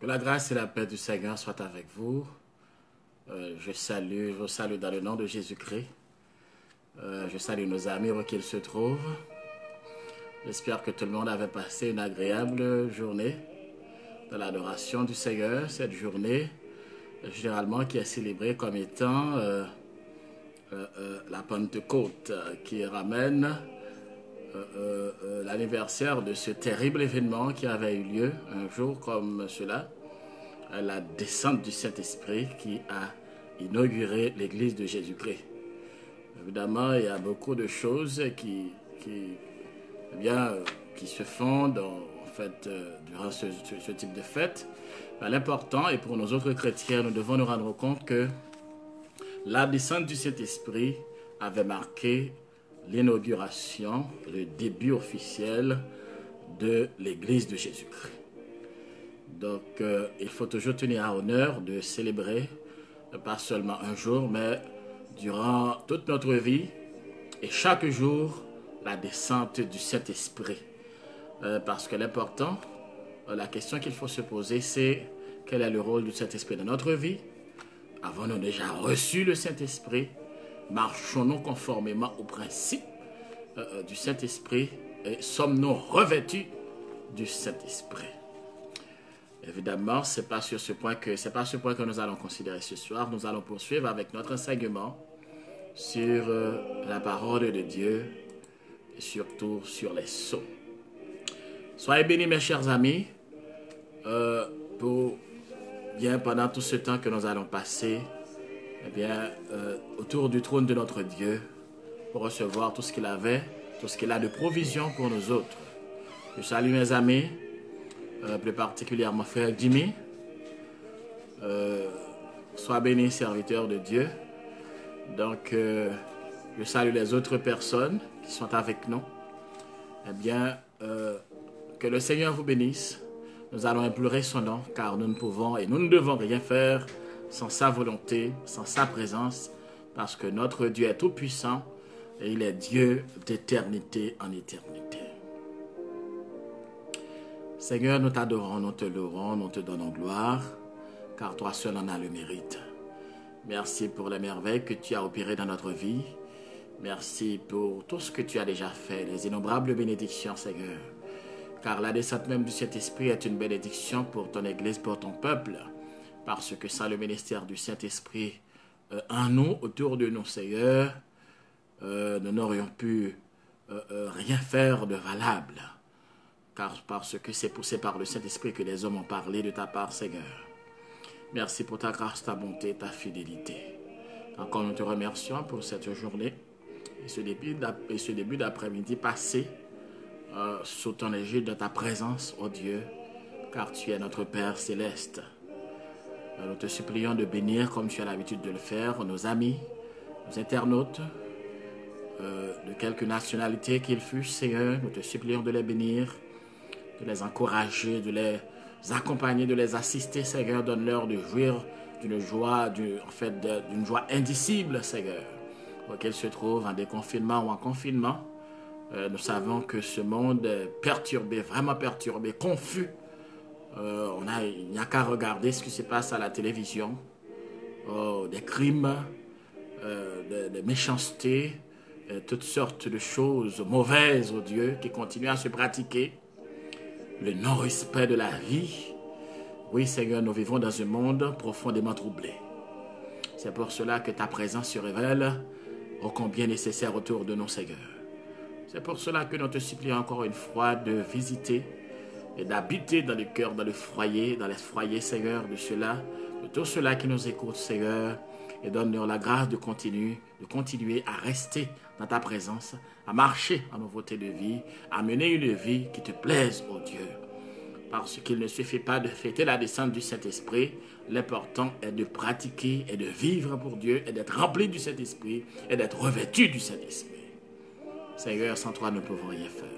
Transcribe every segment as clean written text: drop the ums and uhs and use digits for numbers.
Que la grâce et la paix du Seigneur soient avec vous. Je vous salue dans le nom de Jésus-Christ. Je salue nos amis où qu'ils se trouvent. J'espère que tout le monde avait passé une agréable journée dans l'adoration du Seigneur. Cette journée, généralement, qui est célébrée comme étant la Pentecôte, qui ramène l'anniversaire de ce terrible événement qui avait eu lieu un jour comme cela, la descente du Saint-Esprit qui a inauguré l'Église de Jésus-Christ. Évidemment, il y a beaucoup de choses qui se font durant ce type de fête. L'important, et pour nos autres chrétiens, nous devons nous rendre compte que la descente du Saint-Esprit avait marqué l'inauguration, le début officiel de l'Église de Jésus-Christ. Donc, il faut toujours tenir à honneur de célébrer, pas seulement un jour, mais durant toute notre vie et chaque jour, la descente du Saint-Esprit. Parce que l'important, la question qu'il faut se poser, c'est quel est le rôle du Saint-Esprit dans notre vie? Avons-nous déjà reçu le Saint-Esprit? Marchons-nous conformément aux principes du Saint-Esprit et sommes-nous revêtus du Saint-Esprit? Évidemment, ce n'est pas ce point que nous allons considérer ce soir. Nous allons poursuivre avec notre enseignement sur la parole de Dieu et surtout sur les sceaux. Soyez bénis, mes chers amis, pendant tout ce temps que nous allons passer autour du trône de notre Dieu pour recevoir tout ce qu'il a de provision pour nous autres. Je salue mes amis, plus particulièrement frère Jimmy. Sois béni, serviteur de Dieu. Donc, je salue les autres personnes qui sont avec nous. Que le Seigneur vous bénisse. Nous allons implorer son nom, car nous ne pouvons et nous ne devons rien faire sans sa volonté, sans sa présence, parce que notre Dieu est tout-puissant et il est Dieu d'éternité en éternité. Seigneur, nous t'adorons, nous te louons, nous te donnons gloire, car toi seul en as le mérite. Merci pour les merveilles que tu as opérées dans notre vie. Merci pour tout ce que tu as déjà fait, les innombrables bénédictions, Seigneur. Car la descente même du Saint-Esprit est une bénédiction pour ton Église, pour ton peuple. Parce que sans le ministère du Saint-Esprit en nous, autour de nous, Seigneur, nous n'aurions pu rien faire de valable. Car parce que c'est poussé par le Saint-Esprit que les hommes ont parlé de ta part, Seigneur. Merci pour ta grâce, ta bonté, ta fidélité. Encore nous te remercions pour cette journée et ce début d'après-midi passé sous ton égide de ta présence, ô Dieu, car tu es notre Père céleste. Nous te supplions de bénir, comme tu as l'habitude de le faire, nos amis, nos internautes, de quelque nationalité qu'ils fussent, Seigneur. Nous te supplions de les bénir, de les encourager, de les accompagner, de les assister, Seigneur. Donne-leur de jouir d'une joie indicible, Seigneur, auquel se trouvent en déconfinement ou en confinement. Nous savons que ce monde est perturbé, vraiment perturbé, confus. Il n'y a qu'à regarder ce qui se passe à la télévision. Des crimes, des méchancetés, toutes sortes de choses mauvaises, oh Dieu, qui continuent à se pratiquer. Le non-respect de la vie. Oui, Seigneur, nous vivons dans un monde profondément troublé. C'est pour cela que ta présence se révèle ô combien nécessaire autour de nous, Seigneur. C'est pour cela que nous te supplions encore une fois de visiter et d'habiter dans le cœur, dans les foyers, Seigneur, de tous ceux-là qui nous écoutent, Seigneur, et donne-leur la grâce de continuer à rester dans ta présence, à marcher en nouveauté de vie, à mener une vie qui te plaise, ô Dieu. Parce qu'il ne suffit pas de fêter la descente du Saint-Esprit, l'important est de pratiquer et de vivre pour Dieu et d'être rempli du Saint-Esprit et d'être revêtu du Saint-Esprit. Seigneur, sans toi, nous ne pouvons rien faire.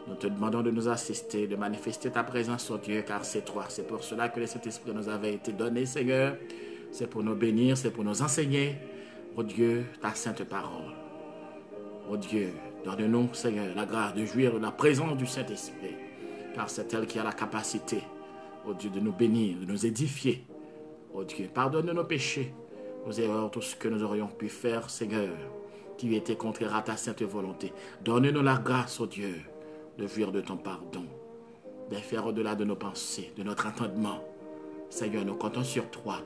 Nous te demandons de nous assister, de manifester ta présence, ô Dieu, car c'est toi. C'est pour cela que le Saint-Esprit nous avait été donné, Seigneur. C'est pour nous bénir, c'est pour nous enseigner, ô Dieu, ta sainte parole. Ô Dieu, donne-nous, Seigneur, la grâce de jouir de la présence du Saint-Esprit, car c'est elle qui a la capacité oh Dieu, de nous bénir, de nous édifier. Oh Dieu, pardonne nos péchés, nos erreurs, tout ce que nous aurions pu faire, Seigneur, qui était contraire à ta sainte volonté. Donne-nous la grâce, oh Dieu, de fuir de ton pardon, de faire au-delà de nos pensées, de notre entendement. Seigneur, nous comptons sur toi,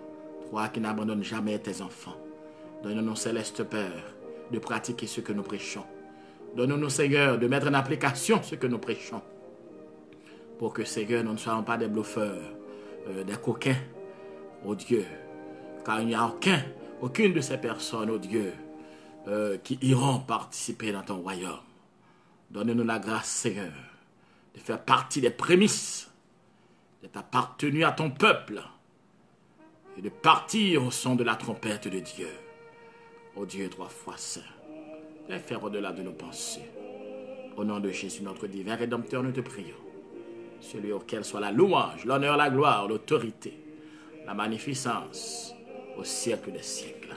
toi qui n'abandonnes jamais tes enfants. Donne-nous, Céleste Père, de pratiquer ce que nous prêchons. Donne-nous, Seigneur, de mettre en application ce que nous prêchons. Pour que, Seigneur, nous ne soyons pas des bluffeurs, des coquins, oh Dieu. Car il n'y a aucune de ces personnes, oh Dieu, qui iront participer dans ton royaume. Donne-nous la grâce, Seigneur, de faire partie des prémices, d'être appartenu à ton peuple et de partir au son de la trompette de Dieu. Ô Dieu, 3 fois saint, et faire au-delà de nos pensées. Au nom de Jésus, notre divin Rédempteur, nous te prions. Celui auquel soit la louange, l'honneur, la gloire, l'autorité, la magnificence au siècle des siècles.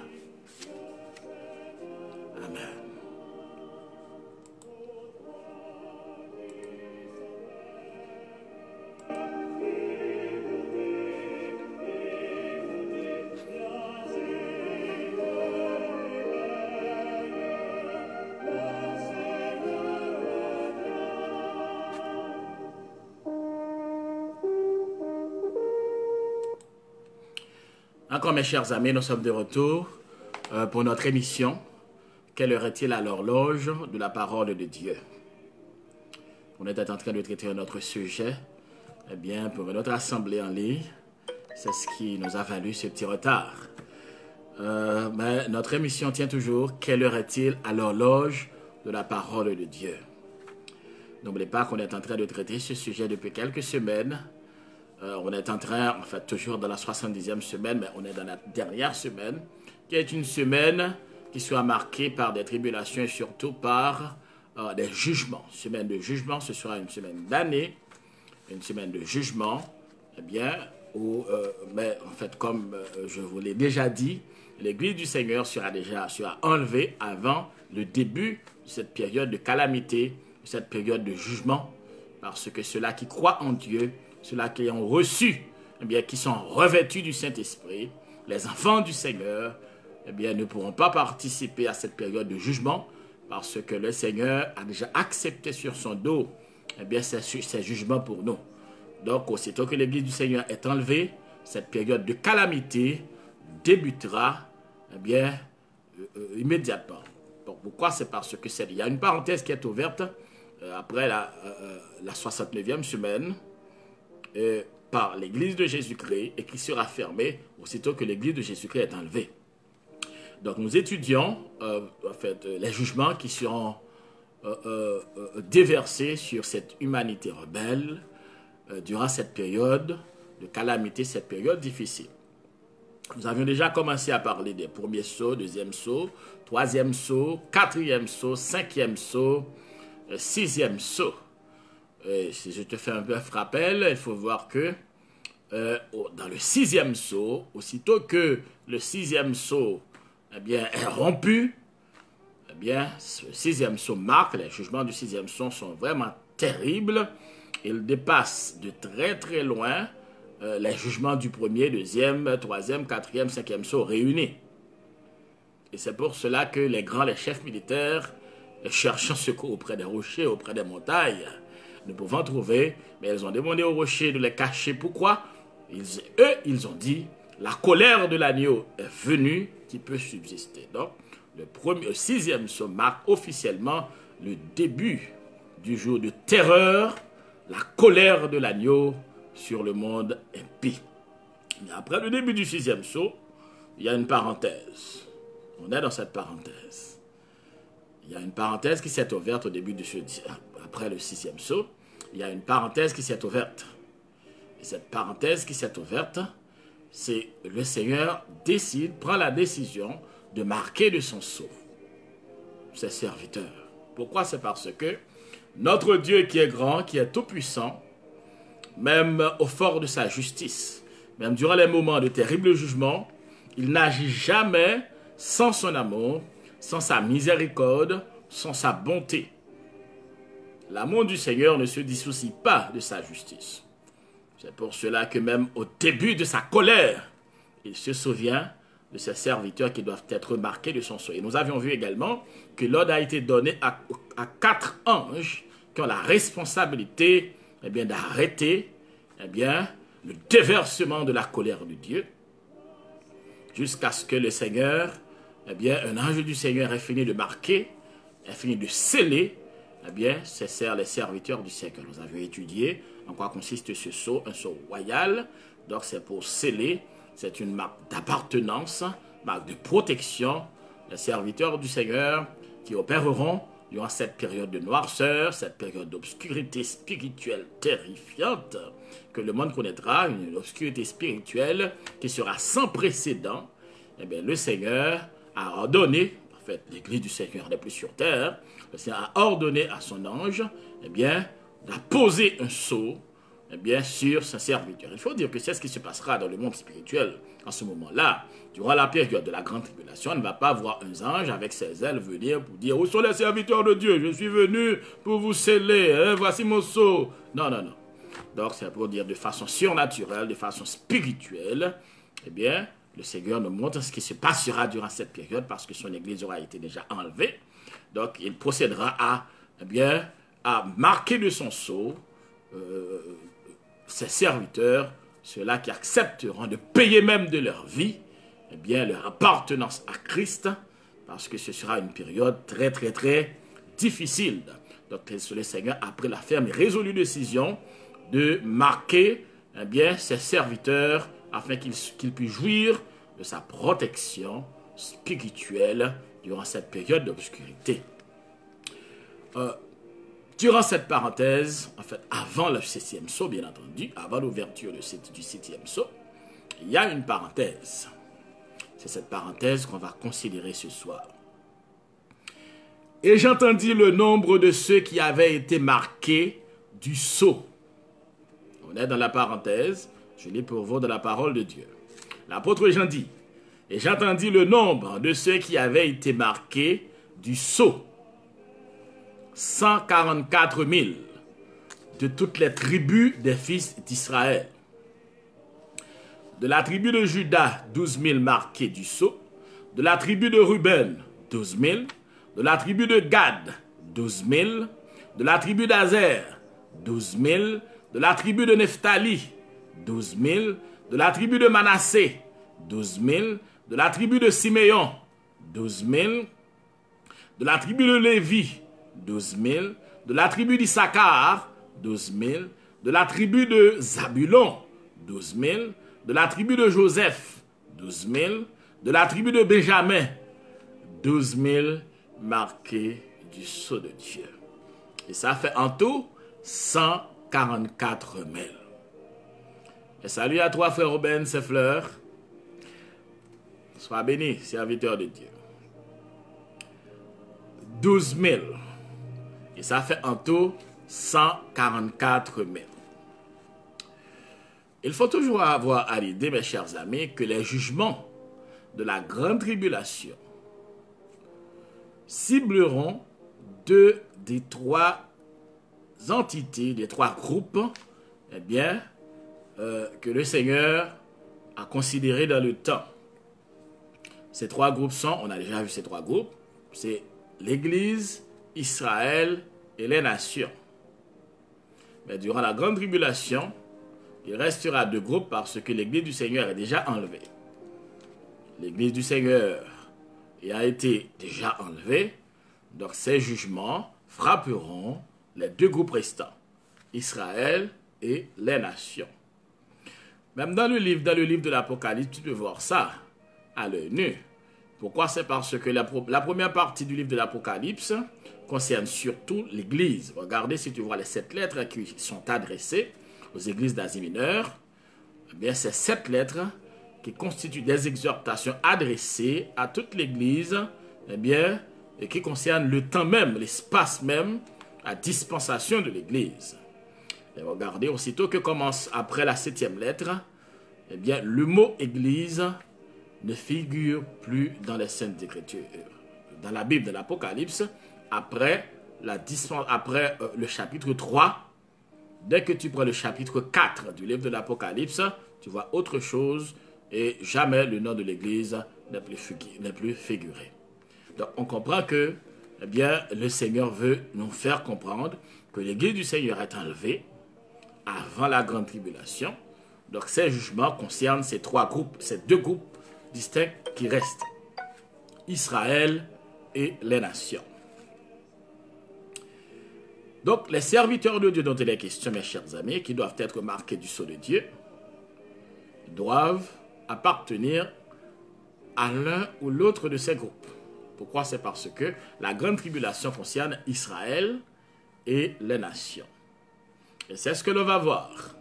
Amen. Encore mes chers amis, nous sommes de retour pour notre émission. Quelle heure est-il à l'horloge de la parole de Dieu? On est en train de traiter un autre sujet. Eh bien, pour notre assemblée en ligne, c'est ce qui nous a valu ce petit retard. Mais notre émission tient toujours. Quelle heure est-il à l'horloge de la parole de Dieu? N'oubliez pas qu'on est en train de traiter ce sujet depuis quelques semaines. On est en train, en fait, toujours dans la 70e semaine, mais on est dans la dernière semaine, qui est une semaine qui soit marquée par des tribulations et surtout par des jugements. Semaine de jugement, ce sera une semaine d'année, une semaine de jugement, eh bien, mais en fait, comme je vous l'ai déjà dit, l'Église du Seigneur sera enlevée avant le début de cette période de calamité, de cette période de jugement, parce que ceux-là qui croient en Dieu, ceux-là qui ont reçu, eh bien, qui sont revêtus du Saint-Esprit, les enfants du Seigneur, eh bien, ne pourront pas participer à cette période de jugement parce que le Seigneur a déjà accepté sur son dos, eh bien, ces jugements pour nous. Donc, aussitôt que l'Église du Seigneur est enlevée, cette période de calamité débutera, eh bien, immédiatement. Donc, pourquoi? C'est parce que il y a une parenthèse qui est ouverte après la 69e semaine, par l'Église de Jésus-Christ et qui sera fermée aussitôt que l'Église de Jésus-Christ est enlevée. Donc nous étudions en fait, les jugements qui seront déversés sur cette humanité rebelle durant cette période de calamité, cette période difficile. Nous avions déjà commencé à parler des premiers sauts, deuxième saut, troisième saut, quatrième saut, cinquième saut, sixième saut. Si je te fais un bref rappel, il faut voir que dans le sixième saut, aussitôt que le sixième saut eh bien, est rompu, eh bien, ce sixième saut marque, les jugements du sixième saut sont vraiment terribles. Ils dépassent de très très loin les jugements du premier, deuxième, troisième, quatrième, cinquième saut réunis. Et c'est pour cela que les chefs militaires, cherchant secours auprès des rochers, auprès des montagnes, ne pouvant trouver, mais ils ont demandé aux rochers de les cacher. Pourquoi? Ils ont dit, la colère de l'agneau est venue qui peut subsister. Donc, le sixième saut marque officiellement le début du jour de terreur, la colère de l'agneau sur le monde impie. Mais après le début du sixième saut, il y a une parenthèse. On est dans cette parenthèse. Il y a une parenthèse qui s'est ouverte au début de après le sixième saut. Il y a une parenthèse qui s'est ouverte. Et cette parenthèse qui s'est ouverte, c'est le Seigneur prend la décision de marquer de son sceau ses serviteurs. Pourquoi? C'est parce que notre Dieu qui est grand, qui est tout-puissant, même au fort de sa justice, même durant les moments de terribles jugements, il n'agit jamais sans son amour, sans sa miséricorde, sans sa bonté. L'amour du Seigneur ne se dissocie pas de sa justice. C'est pour cela que même au début de sa colère, il se souvient de ses serviteurs qui doivent être marqués de son sceau. Et nous avions vu également que l'ordre a été donné à 4 anges qui ont la responsabilité d'arrêter le déversement de la colère de Dieu jusqu'à ce que le Seigneur, un ange du Seigneur ait fini de marquer, ait fini de sceller c'est les serviteurs du Seigneur. Nous avions étudié en quoi consiste ce sceau, un sceau royal. Donc c'est pour sceller, c'est une marque d'appartenance, marque de protection. Les serviteurs du Seigneur qui opéreront durant cette période de noirceur, cette période d'obscurité spirituelle terrifiante que le monde connaîtra, une obscurité spirituelle qui sera sans précédent. Le Seigneur a ordonné, en fait l'Église du Seigneur n'est plus sur terre, le Seigneur a ordonné à son ange d'apposer un sceau sur ses serviteurs. Il faut dire que c'est ce qui se passera dans le monde spirituel en ce moment-là. Durant la période de la grande tribulation, on ne va pas voir un ange avec ses ailes venir pour dire « Où sont les serviteurs de Dieu? Je suis venu pour vous sceller, voici mon sceau. » Non, non, non. Donc c'est pour dire de façon surnaturelle, de façon spirituelle, le Seigneur nous montre ce qui se passera durant cette période parce que son Église aura été déjà enlevée. Donc il procédera à marquer de son sceau ses serviteurs, ceux-là qui accepteront de payer même de leur vie, leur appartenance à Christ, parce que ce sera une période très, très, très difficile. Donc, le Seigneur a pris la ferme et résolue décision de marquer ses serviteurs afin qu'ils puissent jouir de sa protection spirituelle durant cette période d'obscurité. Durant cette parenthèse, en fait, avant le 7e sceau, bien entendu, avant l'ouverture du 7e sceau, il y a une parenthèse. C'est cette parenthèse qu'on va considérer ce soir. Et j'entendis le nombre de ceux qui avaient été marqués du sceau. On est dans la parenthèse, je lis pour vous dans la parole de Dieu. L'apôtre Jean dit, et j'entendis le nombre de ceux qui avaient été marqués du sceau. 144 000 de toutes les tribus des fils d'Israël. De la tribu de Juda, 12 000 marqués du sceau. De la tribu de Ruben, 12 000. De la tribu de Gad, 12 000. De la tribu d'Azer, 12 000. De la tribu de Nephtali, 12 000. De la tribu de Manassé, 12 000. De la tribu de Siméon, 12 000. De la tribu de Lévi, 12 000. De la tribu d'Issachar, 12 000. De la tribu de Zabulon, 12 000. De la tribu de Joseph, 12 000. De la tribu de Benjamin, 12 000 marqués du sceau de Dieu. Et ça fait en tout 144 000. Et salut à toi, frère Robin, ses fleurs. Sois béni, serviteur de Dieu. 12 000. Et ça fait en tout 144 000. Il faut toujours avoir à l'idée, mes chers amis, que les jugements de la grande tribulation cibleront deux des trois entités, des trois groupes, que le Seigneur a considérés dans le temps. Ces trois groupes sont, on a déjà vu ces trois groupes, c'est l'Église, Israël et les nations. Mais durant la grande tribulation, il restera deux groupes parce que l'Église du Seigneur est déjà enlevée. L'Église du Seigneur a été déjà enlevée, donc ces jugements frapperont les deux groupes restants, Israël et les nations. Même dans le livre de l'Apocalypse, tu peux voir ça à l'œil nu. Pourquoi? C'est parce que la première partie du livre de l'Apocalypse concerne surtout l'Église. Regardez si tu vois les 7 lettres qui sont adressées aux églises d'Asie mineure. C'est 7 lettres qui constituent des exhortations adressées à toute l'Église, et qui concernent le temps même, l'espace même, la dispensation de l'Église. Et regardez, aussitôt que commence après la 7e lettre, le mot Église ne figure plus dans les Saintes Écritures. Dans la Bible de l'Apocalypse, après le chapitre 3, dès que tu prends le chapitre 4 du livre de l'Apocalypse, tu vois autre chose et jamais le nom de l'Église n'est plus figuré. Donc on comprend que eh bien, le Seigneur veut nous faire comprendre que l'Église du Seigneur est enlevée avant la grande tribulation. Donc ces jugements concernent ces deux groupes distincts qui restent. Israël et les nations. Donc les serviteurs de Dieu dont il est question, mes chers amis, qui doivent être marqués du sceau de Dieu, doivent appartenir à l'un ou l'autre de ces groupes. Pourquoi? C'est parce que la grande tribulation concerne Israël et les nations. Et c'est ce que l'on va voir.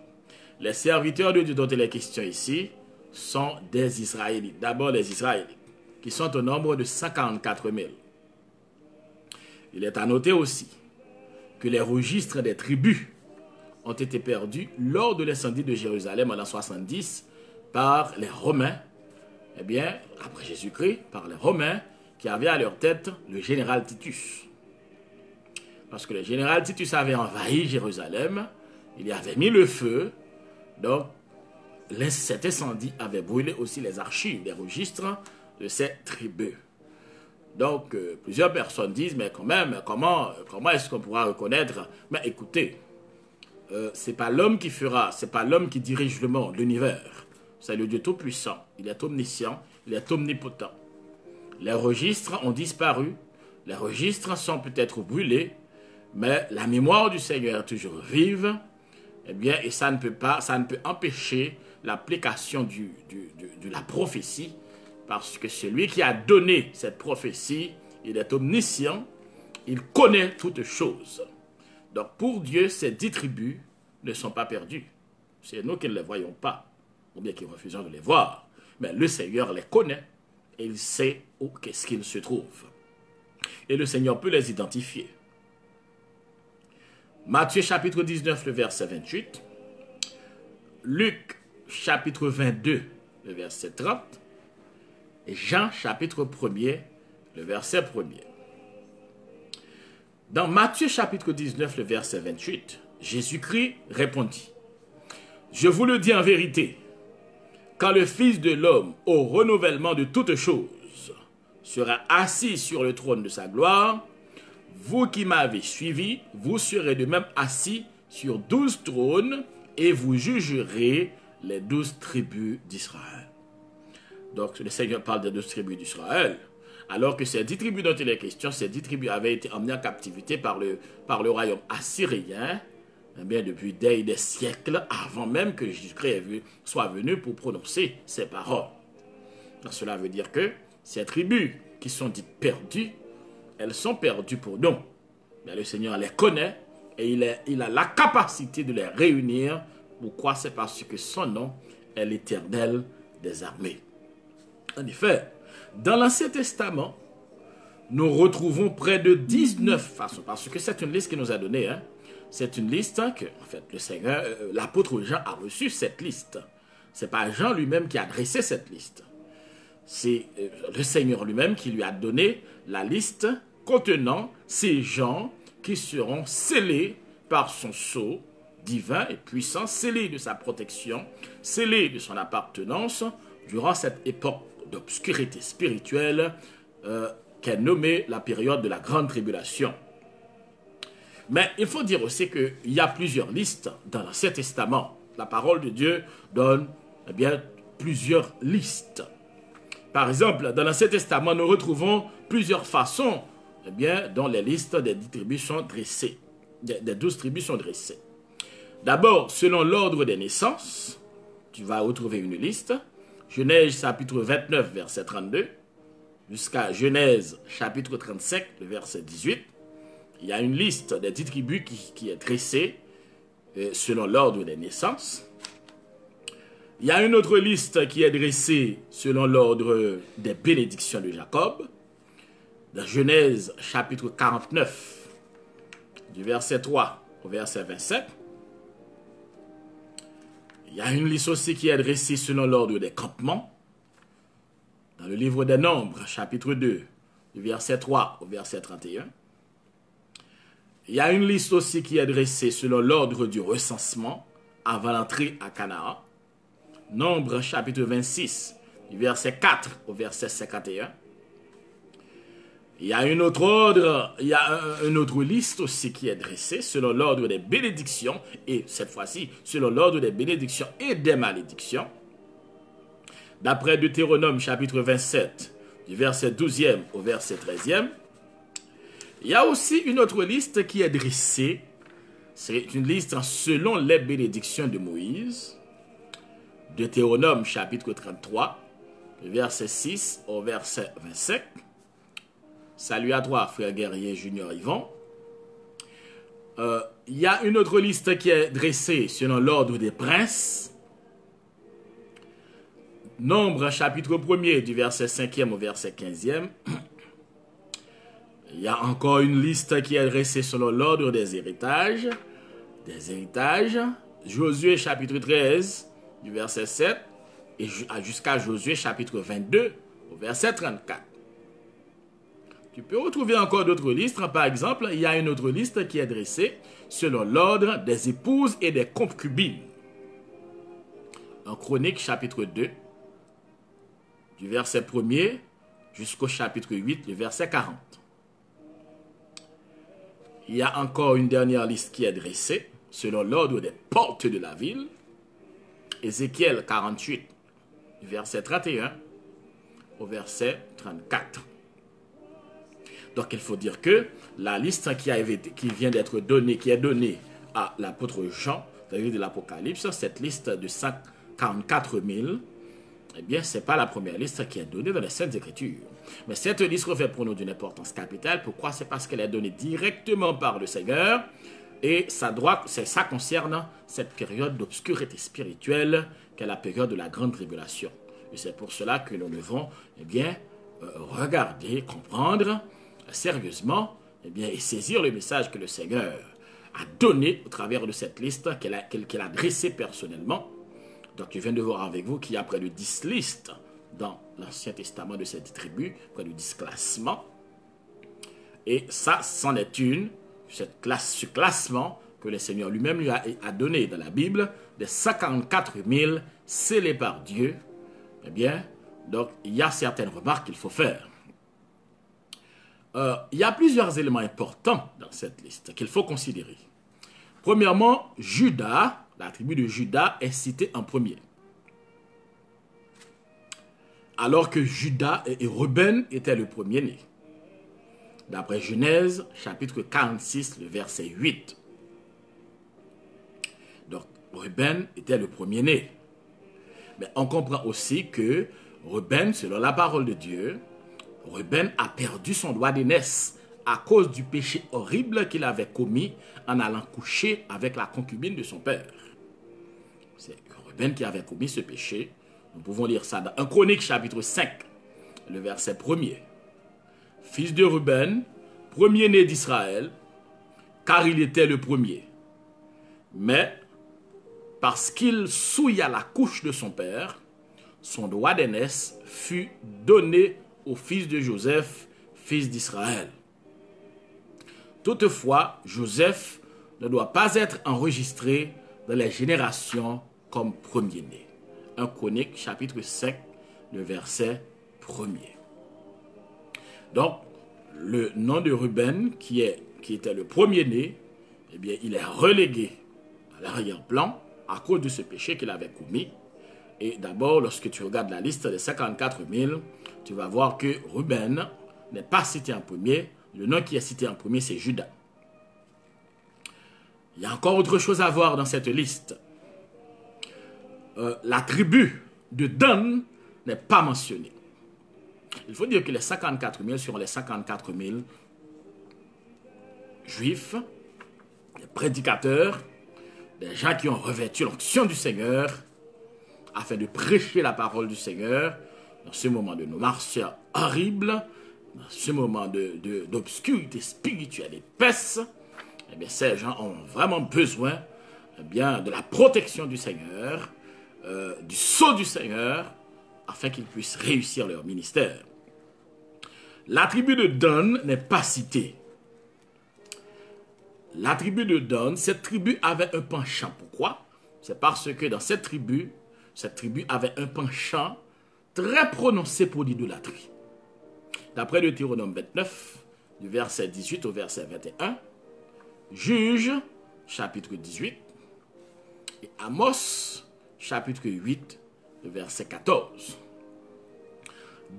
Les serviteurs de Dieu dont il est question ici sont des Israélites. D'abord les Israélites, qui sont au nombre de 144 000. Il est à noter aussi que les registres des tribus ont été perdus lors de l'incendie de Jérusalem en l'an 70 par les Romains, eh bien, après Jésus-Christ, par les Romains qui avaient à leur tête le général Titus. Parce que le général Titus avait envahi Jérusalem, il y avait mis le feu, donc cet incendie avait brûlé aussi les archives, les registres de ces tribus. Donc, plusieurs personnes disent, mais quand même, comment est-ce qu'on pourra reconnaître? Mais écoutez, c'est pas l'homme qui fera, c'est pas l'homme qui dirige le monde, l'univers. C'est le Dieu Tout-Puissant. Il est omniscient, il est omnipotent. Les registres ont disparu, les registres sont peut-être brûlés, mais la mémoire du Seigneur est toujours vive, eh bien, et ça ne peut empêcher l'application de la prophétie, parce que celui qui a donné cette prophétie, il est omniscient, il connaît toutes choses. Donc pour Dieu, ces 10 tribus ne sont pas perdues. C'est nous qui ne les voyons pas, ou bien qui refusons de les voir. Mais le Seigneur les connaît et il sait où qu'est-ce qu'ils se trouvent. Et le Seigneur peut les identifier. Matthieu chapitre 19, le verset 28. Luc chapitre 22, le verset 30. Et Jean chapitre 1er, le verset 1er. Dans Matthieu chapitre 19, le verset 28, Jésus-Christ répondit: « Je vous le dis en vérité, quand le Fils de l'homme, au renouvellement de toutes choses, sera assis sur le trône de sa gloire, vous qui m'avez suivi, vous serez de même assis sur 12 trônes et vous jugerez les 12 tribus d'Israël. » Donc le Seigneur parle des 12 tribus d'Israël, alors que ces 10 tribus dont il est question, ces 10 tribus avaient été emmenées en captivité par le royaume assyrien, eh bien, depuis des siècles, avant même que Jésus-Christ soit venu pour prononcer ces paroles. Donc, cela veut dire que ces tribus qui sont dites perdues, elles sont perdues pour nous. Mais le Seigneur les connaît et il a la capacité de les réunir. Pourquoi? C'est parce que son nom est l'Éternel des armées. En effet, dans l'Ancien Testament, nous retrouvons près de 19 façons, parce que c'est une liste qu'il nous a donnée. C'est une liste que, en fait, le Seigneur, l'apôtre Jean a reçu cette liste. Ce n'est pas Jean lui-même qui a dressé cette liste. C'est le Seigneur lui-même qui lui a donné la liste contenant ces gens qui seront scellés par son sceau divin et puissant, scellés de sa protection, scellés de son appartenance durant cette époque d'obscurité spirituelle qu'est nommée la période de la grande tribulation. Mais il faut dire aussi qu'il y a plusieurs listes dans l'Ancien Testament. La parole de Dieu donne bien plusieurs listes. Par exemple, dans l'Ancien Testament, nous retrouvons plusieurs façons dont les listes des 10 tribus sont dressées, des 12 tribus sont dressées. D'abord, selon l'ordre des naissances, tu vas retrouver une liste. Genèse chapitre 29, verset 32, jusqu'à Genèse chapitre 35, le verset 18. Il y a une liste des 10 tribus qui est dressée selon l'ordre des naissances. Il y a une autre liste qui est dressée selon l'ordre des bénédictions de Jacob. Dans Genèse chapitre 49, du verset 3 au verset 27. Il y a une liste aussi qui est dressée selon l'ordre des campements. Dans le livre des Nombres, chapitre 2, du verset 3 au verset 31. Il y a une liste aussi qui est dressée selon l'ordre du recensement avant l'entrée à Canaan. Nombre chapitre 26, du verset 4 au verset 51. Il y a une autre ordre, il y a une autre liste aussi qui est dressée selon l'ordre des bénédictions, et cette fois-ci, selon l'ordre des bénédictions et des malédictions. D'après Deutéronome chapitre 27, du verset 12e au verset 13e, il y a aussi une autre liste qui est dressée. C'est une liste selon les bénédictions de Moïse. Deutéronome chapitre 33, du verset 6 au verset 25. Salut à toi, frère guerrier Junior Yvon. Il y a une autre liste qui est dressée selon l'ordre des princes. Nombre chapitre 1er du verset 5e au verset 15e. Il y a encore une liste qui est dressée selon l'ordre des héritages. Josué chapitre 13 du verset 7 et jusqu'à Josué chapitre 22 au verset 34. Tu peux retrouver encore d'autres listes. Par exemple, il y a une autre liste qui est dressée selon l'ordre des épouses et des concubines. En Chronique chapitre 2, du verset 1er jusqu'au chapitre 8, du verset 40. Il y a encore une dernière liste qui est dressée selon l'ordre des portes de la ville. Ézéchiel 48, du verset 31 au verset 34. Donc il faut dire que la liste qui vient d'être donnée, qui est donnée à l'apôtre Jean, de l'Apocalypse, cette liste de 144 000, eh bien, ce n'est pas la première liste qui est donnée dans les Saintes Écritures. Mais cette liste revêt pour nous d'une importance capitale. Pourquoi? C'est parce qu'elle est donnée directement par le Seigneur. Et ça concerne cette période d'obscurité spirituelle qu'est la période de la grande tribulation. Et c'est pour cela que nous devons, eh bien, regarder, comprendre sérieusement, eh bien, et saisir le message que le Seigneur a donné au travers de cette liste qu'elle a dressée personnellement. Donc, je viens de voir avec vous qu'il y a près de 10 listes dans l'Ancien Testament de cette tribu, près de 10 classements. Et ça, c'en est une, ce classement que le Seigneur lui-même lui a donné dans la Bible, des 54 000 scellés par Dieu. Eh bien, donc, il y a certaines remarques qu'il faut faire. Il y a plusieurs éléments importants dans cette liste qu'il faut considérer. Premièrement, Juda, la tribu de Juda est citée en premier. Alors que Juda et Ruben étaient le premier-né. D'après Genèse, chapitre 46, le verset 8. Donc, Ruben était le premier-né. Mais on comprend aussi que Ruben, selon la parole de Dieu, Ruben a perdu son droit d'aînesse à cause du péché horrible qu'il avait commis en allant coucher avec la concubine de son père. C'est Ruben qui avait commis ce péché. Nous pouvons lire ça dans 1 Chronique chapitre 5, le verset 1er. Fils de Ruben, premier-né d'Israël, car il était le premier. Mais, parce qu'il souilla la couche de son père, son droit d'aînesse fut donné au fils de Joseph, fils d'Israël. Toutefois, Joseph ne doit pas être enregistré dans les générations comme premier-né. 1 Chronique, chapitre 5, le verset 1er. Donc, le nom de Ruben, qui était le premier-né, eh bien, il est relégué à l'arrière-plan à cause de ce péché qu'il avait commis. Et d'abord, lorsque tu regardes la liste des 54 000, tu vas voir que Ruben n'est pas cité en premier. Le nom qui est cité en premier, c'est Juda. Il y a encore autre chose à voir dans cette liste. La tribu de Dan n'est pas mentionnée. Il faut dire que les 54 000 sur les 54 000 juifs, des prédicateurs, des gens qui ont revêtu l'onction du Seigneur, afin de prêcher la parole du Seigneur, dans ce moment de noirceur horrible, dans ce moment d'obscurité spirituelle épaisse, eh bien, ces gens ont vraiment besoin eh bien, de la protection du Seigneur, du sceau du Seigneur, afin qu'ils puissent réussir leur ministère. La tribu de Dan n'est pas citée. la tribu de Dan, cette tribu avait un penchant. Pourquoi? C'est parce que dans cette tribu avait un penchant très prononcé pour l'idolâtrie. D'après Deutéronome 29, du verset 18 au verset 21, Juge, chapitre 18, et Amos, chapitre 8, le verset 14.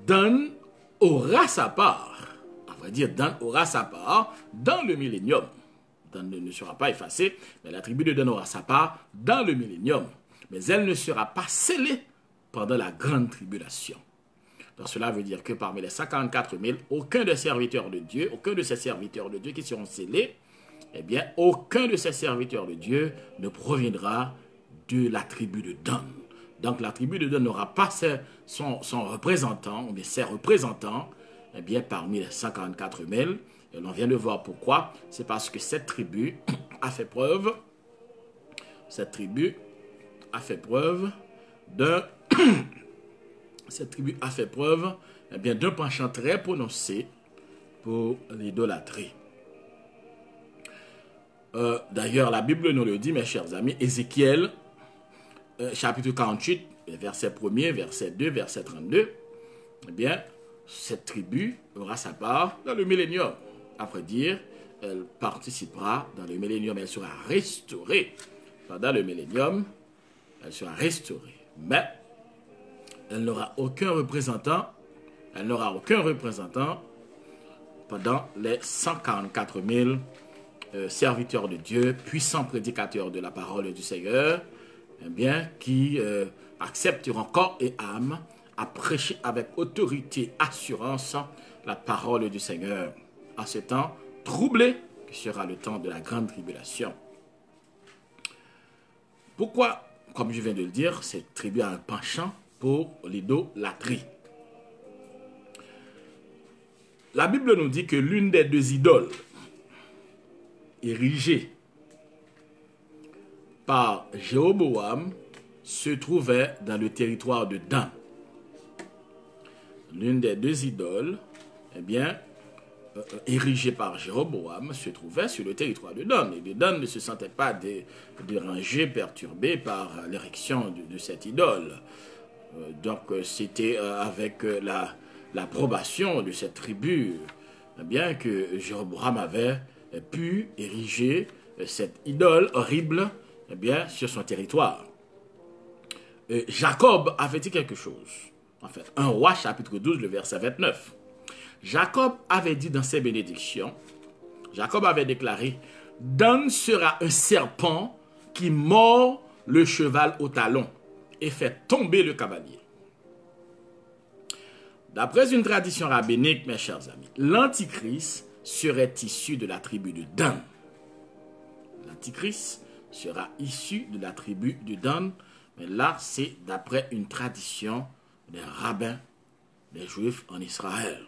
Dan aura sa part, à vrai dire, Dan aura sa part dans le millénium. Dan ne sera pas effacée, mais la tribu de Dan aura sa part dans le millénium. Mais elle ne sera pas scellée pendant la grande tribulation. Donc cela veut dire que parmi les 144 000, aucun de ces serviteurs de Dieu qui seront scellés, eh bien, aucun de ces serviteurs de Dieu ne proviendra de la tribu de Dan. Donc la tribu de Dan n'aura pas son représentant, ou bien ses représentants, eh bien, parmi les 144 000. Et l'on vient de voir pourquoi. C'est parce que cette tribu a fait preuve d'un eh bien, d'un penchant très prononcé pour l'idolâtrie. D'ailleurs, la Bible nous le dit, mes chers amis, Ézéchiel, chapitre 48, verset 1er, verset 2, verset 32, eh bien, cette tribu aura sa part dans le millénium. À vrai dire, elle participera dans le millénium, elle sera restaurée. Pendant le millénium, elle sera restaurée. Mais, elle n'aura aucun représentant pendant les 144 000 serviteurs de Dieu, puissants prédicateurs de la parole du Seigneur, eh bien, qui accepteront corps et âme à prêcher avec autorité, assurance, la parole du Seigneur. En ce temps troublé, qui sera le temps de la grande tribulation. Pourquoi, comme je viens de le dire, cette tribu a un penchant pour l'idolâtrie? La Bible nous dit que l'une des deux idoles érigées par Jéroboam se trouvait dans le territoire de Dan. L'une des deux idoles, eh bien, érigée par Jéroboam, se trouvait sur le territoire de Dan. Et Dan ne se sentait pas dérangé, perturbé par l'érection de cette idole. Donc, c'était avec l'approbation de cette tribu, eh bien, que Jéroboam avait pu ériger cette idole horrible, eh bien, sur son territoire. Jacob avait dit quelque chose. En fait, 1 Roi, chapitre 12, le verset 29. Jacob avait dit dans ses bénédictions, Jacob avait déclaré, « Dan sera un serpent qui mord le cheval au talon et fait tomber le cavalier. » D'après une tradition rabbinique, mes chers amis, l'Antichrist serait issu de la tribu de Dan. L'Antichrist sera issu de la tribu de Dan, mais là, c'est d'après une tradition des rabbins, des Juifs en Israël.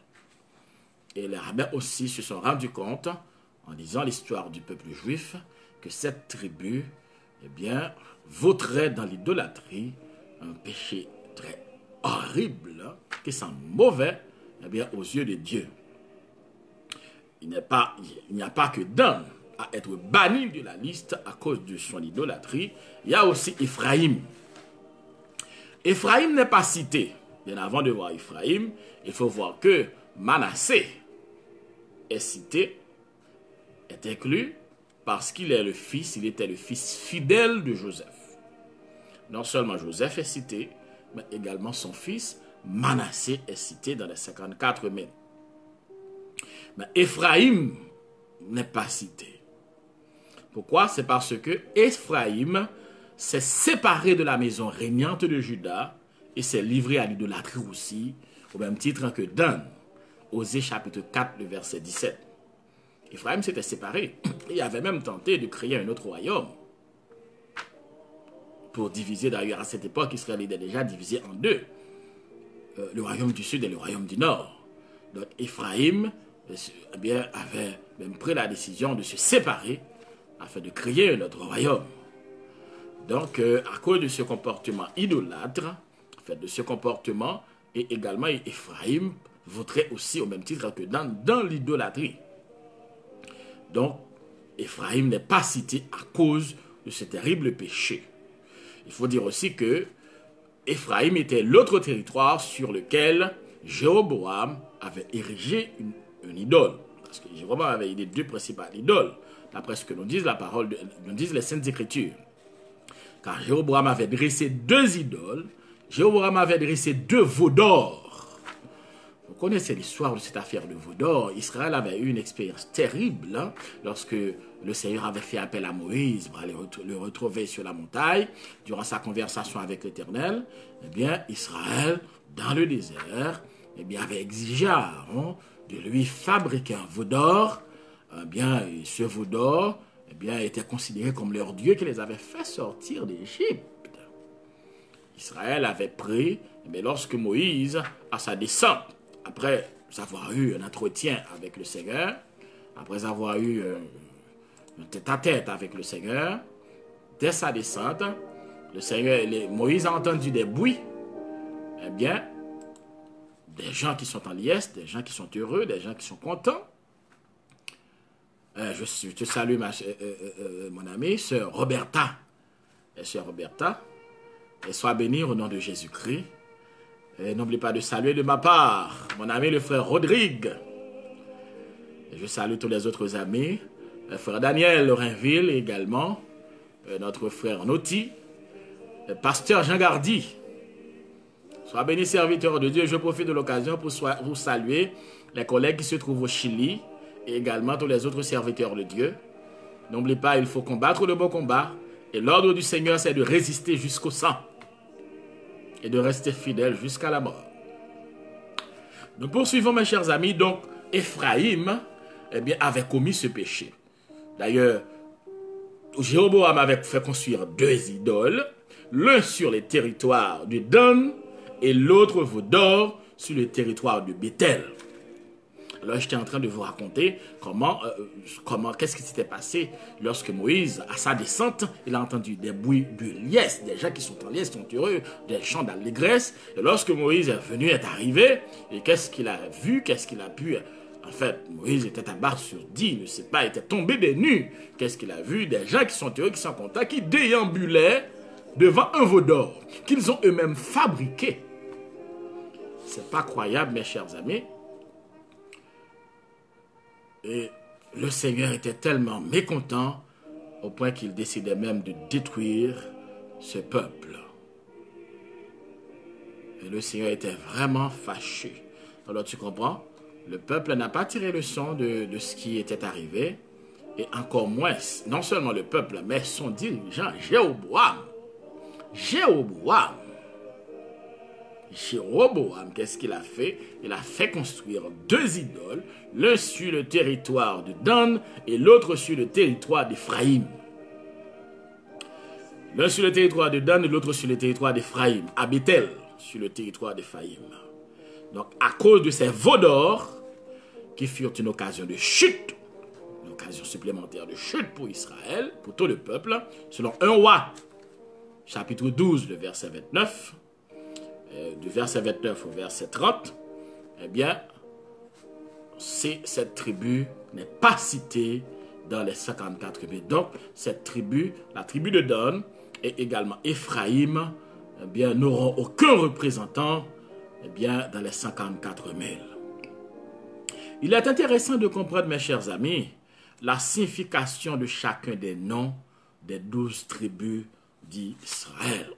Et les rabbins aussi se sont rendus compte, en lisant l'histoire du peuple juif, que cette tribu, eh bien, vautrait dans l'idolâtrie un péché très horrible, qui sent mauvais, eh bien, aux yeux de Dieu. Il n'y a pas que Dan à être banni de la liste à cause de son idolâtrie. Il y a aussi Ephraïm. Ephraïm n'est pas cité. Bien avant de voir Ephraïm, il faut voir que Manassé est cité, est inclus, parce qu'il était le fils fidèle de Joseph. Non seulement Joseph est cité, mais également son fils Manassé est cité dans les 54 000. Mais Ephraïm n'est pas cité. Pourquoi? C'est parce que Ephraïm s'est séparé de la maison régnante de Juda et s'est livré à l'idolâtrie aussi, au même titre que Dan. Osée chapitre 4, le verset 17. Ephraïm s'était séparé et avait même tenté de créer un autre royaume. Pour diviser, d'ailleurs, à cette époque, Israël était déjà divisé en deux. Le royaume du sud et le royaume du nord. Donc Ephraïm eh bien, avait même pris la décision de se séparer afin de créer un autre royaume. Donc, à cause de ce comportement idolâtre, en fait, de ce comportement, et également Ephraïm vautrait aussi au même titre que dans l'idolâtrie. Donc, Éphraïm n'est pas cité à cause de ce terrible péché. Il faut dire aussi que Éphraïm était l'autre territoire sur lequel Jéroboam avait érigé une idole. Parce que Jéroboam avait les deux principales idoles, d'après ce que nous disent nous disent les Saintes Écritures. Car Jéroboam avait dressé deux idoles, Jéroboam avait dressé deux veaux d'or. Vous connaissez l'histoire de cette affaire de veau d'or. Israël avait eu une expérience terrible lorsque le Seigneur avait fait appel à Moïse pour aller le retrouver sur la montagne durant sa conversation avec l'Éternel. Eh bien, Israël, dans le désert, eh bien, avait exigé à Aaron de lui fabriquer un veau d'or. Eh bien, ce veau d'or, eh bien, était considéré comme leur Dieu qui les avait fait sortir d'Égypte. Israël avait pris, mais lorsque Moïse, à sa descente, après avoir eu un entretien avec le Seigneur, après avoir eu un tête-à-tête avec le Seigneur, dès sa descente, Moïse a entendu des bruits, eh bien, des gens qui sont en liesse, des gens qui sont heureux, des gens qui sont contents. Je te salue, mon amie, sœur Roberta. Et sœur Roberta, et sois bénie au nom de Jésus-Christ. Et n'oublie pas de saluer de ma part mon ami le frère Rodrigue. Et je salue tous les autres amis. Le frère Daniel Lorrainville également. Notre frère Noti. Le pasteur Jean Gardy. Sois béni serviteur de Dieu. Je profite de l'occasion pour vous saluer les collègues qui se trouvent au Chili. Et également tous les autres serviteurs de Dieu. N'oublie pas, il faut combattre le bon combat. Et l'ordre du Seigneur, c'est de résister jusqu'au sang. Et de rester fidèle jusqu'à la mort. Nous poursuivons, mes chers amis. Donc, Éphraïm, eh bien, avait commis ce péché. D'ailleurs, Jéroboam avait fait construire deux idoles, l'un sur les territoires de Dan et l'autre veau d'or sur le territoire de Bethel. Alors, j'étais en train de vous raconter qu'est-ce qui s'était passé lorsque Moïse, à sa descente, il a entendu des bruits de liesse, des gens qui sont en liesse, sont heureux, des chants d'allégresse. Et lorsque Moïse est arrivé, et qu'est-ce qu'il a vu, qu'est-ce qu'il a pu... En fait, Moïse était abasourdi, il ne sait pas, il était tombé des nues. Qu'est-ce qu'il a vu? Des gens qui sont heureux, qui sont contents, qui déambulaient devant un veau d'or, qu'ils ont eux-mêmes fabriqué. C'est pas croyable, mes chers amis. Et le Seigneur était tellement mécontent au point qu'il décidait même de détruire ce peuple. Et le Seigneur était vraiment fâché. Alors tu comprends, le peuple n'a pas tiré leçon de ce qui était arrivé. Et encore moins, non seulement le peuple, mais son dirigeant, Jéroboam. Jéroboam, qu'est-ce qu'il a fait? Il a fait construire deux idoles, l'un sur le territoire de Dan et l'autre sur le territoire d'Éphraïm. L'un sur le territoire de Dan et l'autre sur le territoire d'Éphraïm, à Bethel, sur le territoire d'Éphraïm. Donc, à cause de ces veaux d'or, qui furent une occasion de chute, une occasion supplémentaire de chute pour Israël, pour tout le peuple, selon 1 Roi, chapitre 12, le verset 29, du verset 29 au verset 30, eh bien, cette tribu n'est pas citée dans les 54 000. Donc, cette tribu, la tribu de Dan et également Éphraïm, eh bien, n'auront aucun représentant, eh bien, dans les 54 000. Il est intéressant de comprendre, mes chers amis, la signification de chacun des noms des 12 tribus d'Israël.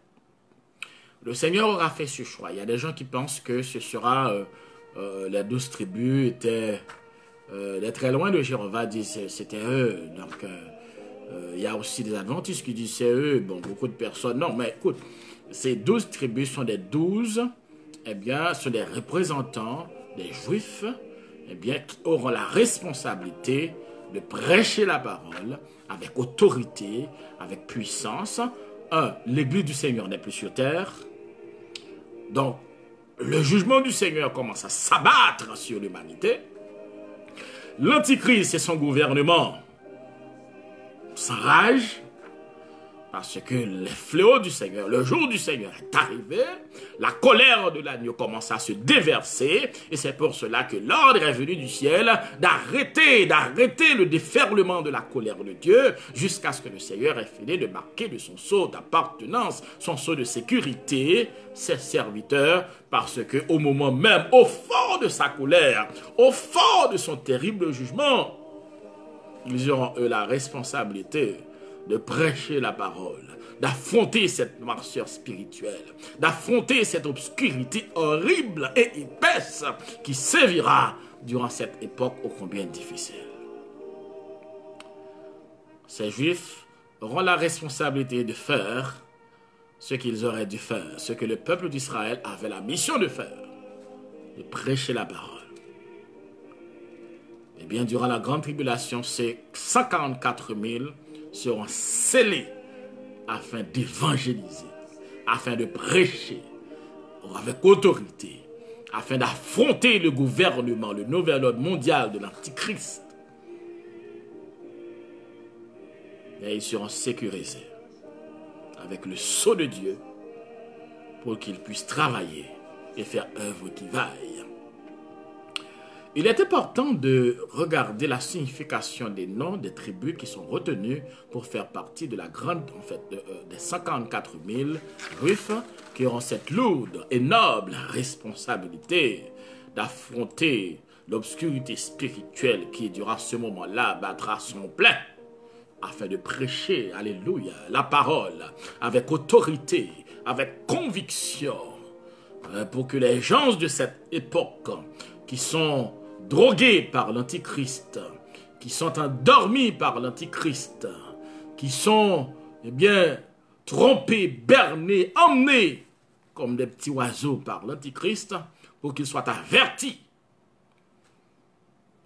Le Seigneur aura fait ce choix. Il y a des gens qui pensent que ce sera les 12 tribus étaient très loin de Jéhovah, disent c'était eux. Donc, il y a aussi des adventistes qui disent c'est eux. Bon, beaucoup de personnes. Non, mais écoute, ces 12 tribus sont des 12, eh bien, sont des représentants des Juifs, eh bien, qui auront la responsabilité de prêcher la parole avec autorité, avec puissance. L'église du Seigneur n'est plus sur terre. Donc, le jugement du Seigneur commence à s'abattre sur l'humanité. L'Antichrist et son gouvernement s'enragent Parce que les fléaux du Seigneur, le jour du Seigneur est arrivé, la colère de l'agneau commence à se déverser, et c'est pour cela que l'ordre est venu du ciel d'arrêter le déferlement de la colère de Dieu, jusqu'à ce que le Seigneur ait fini de marquer de son sceau d'appartenance, son sceau de sécurité, ses serviteurs, parce que au moment même, au fort de sa colère, au fort de son terrible jugement, ils auront eux la responsabilité de prêcher la parole, d'affronter cette noirceur spirituelle, d'affronter cette obscurité horrible et épaisse qui sévira durant cette époque ô combien difficile. Ces Juifs auront la responsabilité de faire ce qu'ils auraient dû faire, ce que le peuple d'Israël avait la mission de faire, de prêcher la parole. Eh bien, durant la grande tribulation, ces 144 000 seront scellés afin d'évangéliser, afin de prêcher avec autorité, afin d'affronter le gouvernement, le nouvel ordre mondial de l'Antichrist. Et ils seront sécurisés avec le sceau de Dieu pour qu'ils puissent travailler et faire œuvre qui vaille. Il est important de regarder la signification des noms des tribus qui sont retenus pour faire partie de la grande, des 54 000 Juifs qui auront cette lourde et noble responsabilité d'affronter l'obscurité spirituelle qui, durant ce moment-là, battra son plein afin de prêcher, alléluia, la parole avec autorité, avec conviction, pour que les gens de cette époque qui sont drogués par l'Antichrist, qui sont endormis par l'Antichrist, qui sont, eh bien, trompés, bernés, emmenés comme des petits oiseaux par l'Antichrist, pour qu'ils soient avertis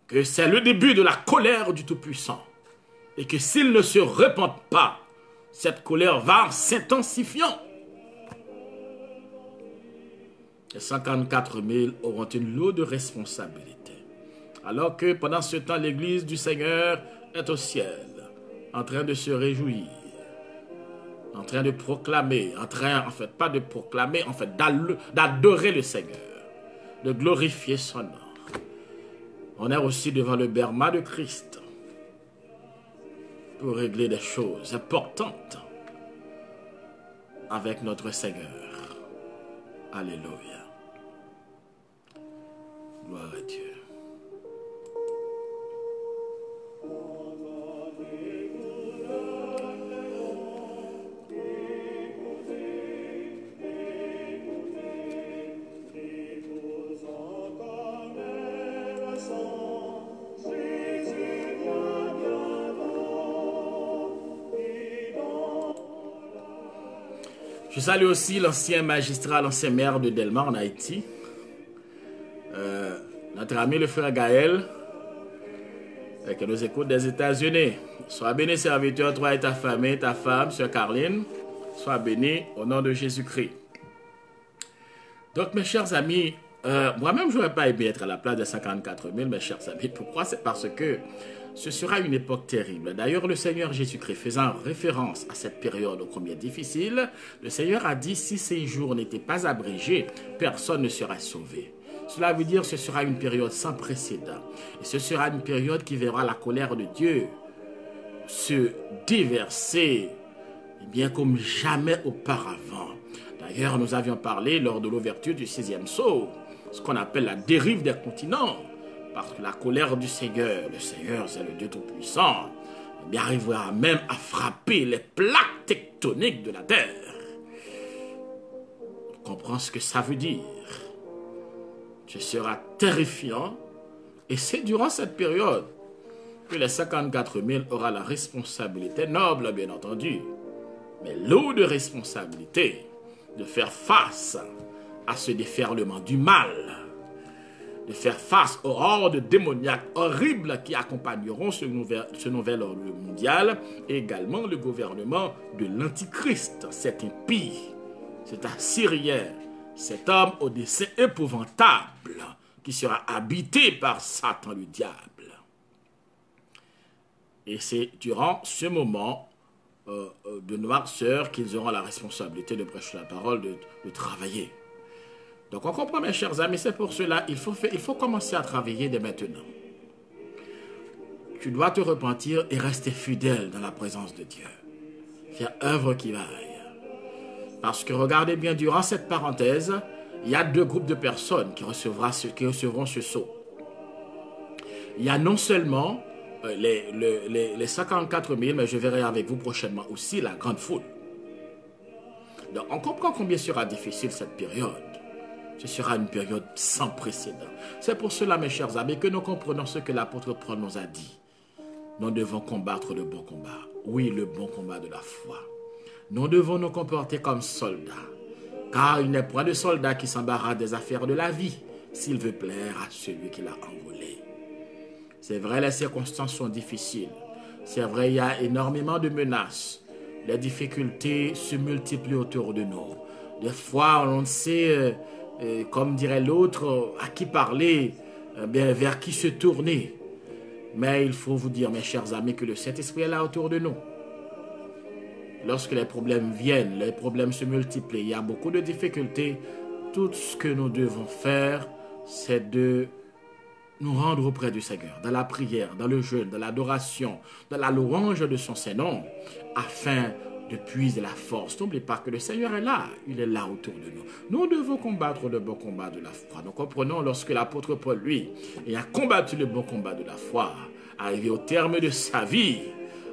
que c'est le début de la colère du Tout-Puissant et que s'ils ne se repentent pas, cette colère va s'intensifiant. Les 54 000 auront une lourde responsabilité. Alors que pendant ce temps, l'église du Seigneur est au ciel, en train de se réjouir, en train de proclamer, pas de proclamer, d'adorer le Seigneur, de glorifier son nom. On est aussi devant le berma de Christ pour régler des choses importantes avec notre Seigneur. Alléluia. Gloire à Dieu. Je salue aussi l'ancien magistrat, l'ancien maire de Delmar en Haïti, notre ami le frère Gaël, qui nous écoute des États-Unis. Sois béni, serviteur, toi et ta famille, ta femme, sœur Caroline. Sois béni au nom de Jésus-Christ. Donc, mes chers amis, moi-même, je n'aurais pas aimé être à la place des 54 000, mes chers amis. Pourquoi? C'est parce que ce sera une époque terrible. D'ailleurs, le Seigneur Jésus-Christ, faisant référence à cette période ô combien difficile, le Seigneur a dit, si ces jours n'étaient pas abrégés, personne ne sera sauvé. Cela veut dire que ce sera une période sans précédent. Et ce sera une période qui verra la colère de Dieu se déverser, eh bien, comme jamais auparavant. D'ailleurs, nous avions parlé lors de l'ouverture du 6e sceau, ce qu'on appelle la dérive des continents. Parce que la colère du Seigneur, le Seigneur c'est le Dieu Tout-Puissant, eh bien, arrivera même à frapper les plaques tectoniques de la terre. On comprend ce que ça veut dire. Ce sera terrifiant. Et c'est durant cette période que les 54 000 aura la responsabilité noble, bien entendu, mais lourde responsabilité de faire face à ce déferlement du mal, de faire face aux hordes démoniaques horribles qui accompagneront ce nouvel ordre mondial et également le gouvernement de l'Antichrist, cet impie, cet Assyrien, cet homme au dessein épouvantable qui sera habité par Satan le diable. Et c'est durant ce moment de noirceur qu'ils auront la responsabilité de prêcher la parole, de travailler. Donc on comprend, mes chers amis, c'est pour cela il faut commencer à travailler dès maintenant. Tu dois te repentir et rester fidèle dans la présence de Dieu. Faire œuvre qui vaille. Parce que regardez bien, durant cette parenthèse, il y a 2 groupes de personnes qui recevront ce sceau. Il y a non seulement les 54 000, mais je verrai avec vous prochainement aussi la grande foule. Donc on comprend combien sera difficile cette période. Ce sera une période sans précédent. C'est pour cela, mes chers amis, que nous comprenons ce que l'apôtre Paul nous a dit. Nous devons combattre le bon combat. Oui, le bon combat de la foi. Nous devons nous comporter comme soldats. Car il n'est point de soldat qui s'embarrasse des affaires de la vie, s'il veut plaire à celui qui l'a envolé. C'est vrai, les circonstances sont difficiles. C'est vrai, il y a énormément de menaces. Les difficultés se multiplient autour de nous. Des fois, on ne sait, comme dirait l'autre, à qui parler, vers qui se tourner. Mais il faut vous dire, mes chers amis, que le Saint-Esprit est là autour de nous. Lorsque les problèmes viennent, les problèmes se multiplient, il y a beaucoup de difficultés. Tout ce que nous devons faire, c'est de nous rendre auprès du Seigneur, dans la prière, dans le jeûne, dans l'adoration, dans la louange de son Saint-Nom, afin de puiser la force. N'oubliez pas que le Seigneur est là, il est là autour de nous. Nous devons combattre le bon combat de la foi. Nous comprenons lorsque l'apôtre Paul, lui, a combattu le bon combat de la foi, arrivé au terme de sa vie,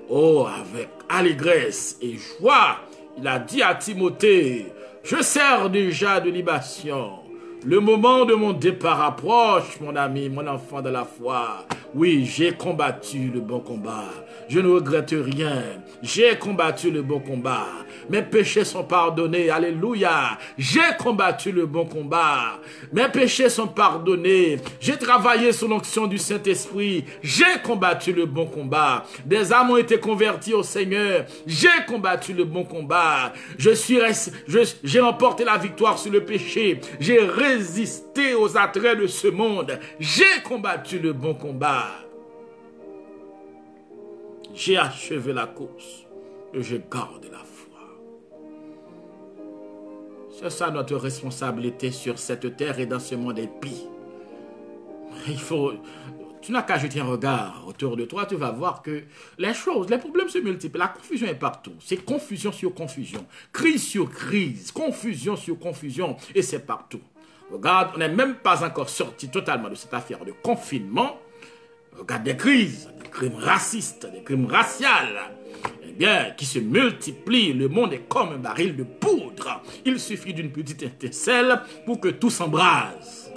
avec allégresse et joie, il a dit à Timothée, je sers déjà de libation. Le moment de mon départ approche, mon ami, mon enfant de la foi. Oui, j'ai combattu le bon combat. Je ne regrette rien. J'ai combattu le bon combat. Mes péchés sont pardonnés. Alléluia. J'ai combattu le bon combat. Mes péchés sont pardonnés. J'ai travaillé sous l'onction du Saint-Esprit. J'ai combattu le bon combat. Des âmes ont été converties au Seigneur. J'ai combattu le bon combat. J'ai remporté la victoire sur le péché. J'ai résisté aux attraits de ce monde. J'ai combattu le bon combat. J'ai achevé la course et je garde la foi. C'est ça notre responsabilité sur cette terre et dans ce monde impie. Tu n'as qu'à jeter un regard autour de toi, tu vas voir que les problèmes se multiplient, la confusion est partout. C'est confusion sur confusion, crise sur crise, confusion sur confusion, et c'est partout. Regarde, on n'est même pas encore sorti totalement de cette affaire de confinement. Regarde des crises, des crimes racistes, des crimes raciaux, eh bien, qui se multiplient. Le monde est comme un baril de poudre. Il suffit d'une petite étincelle pour que tout s'embrase.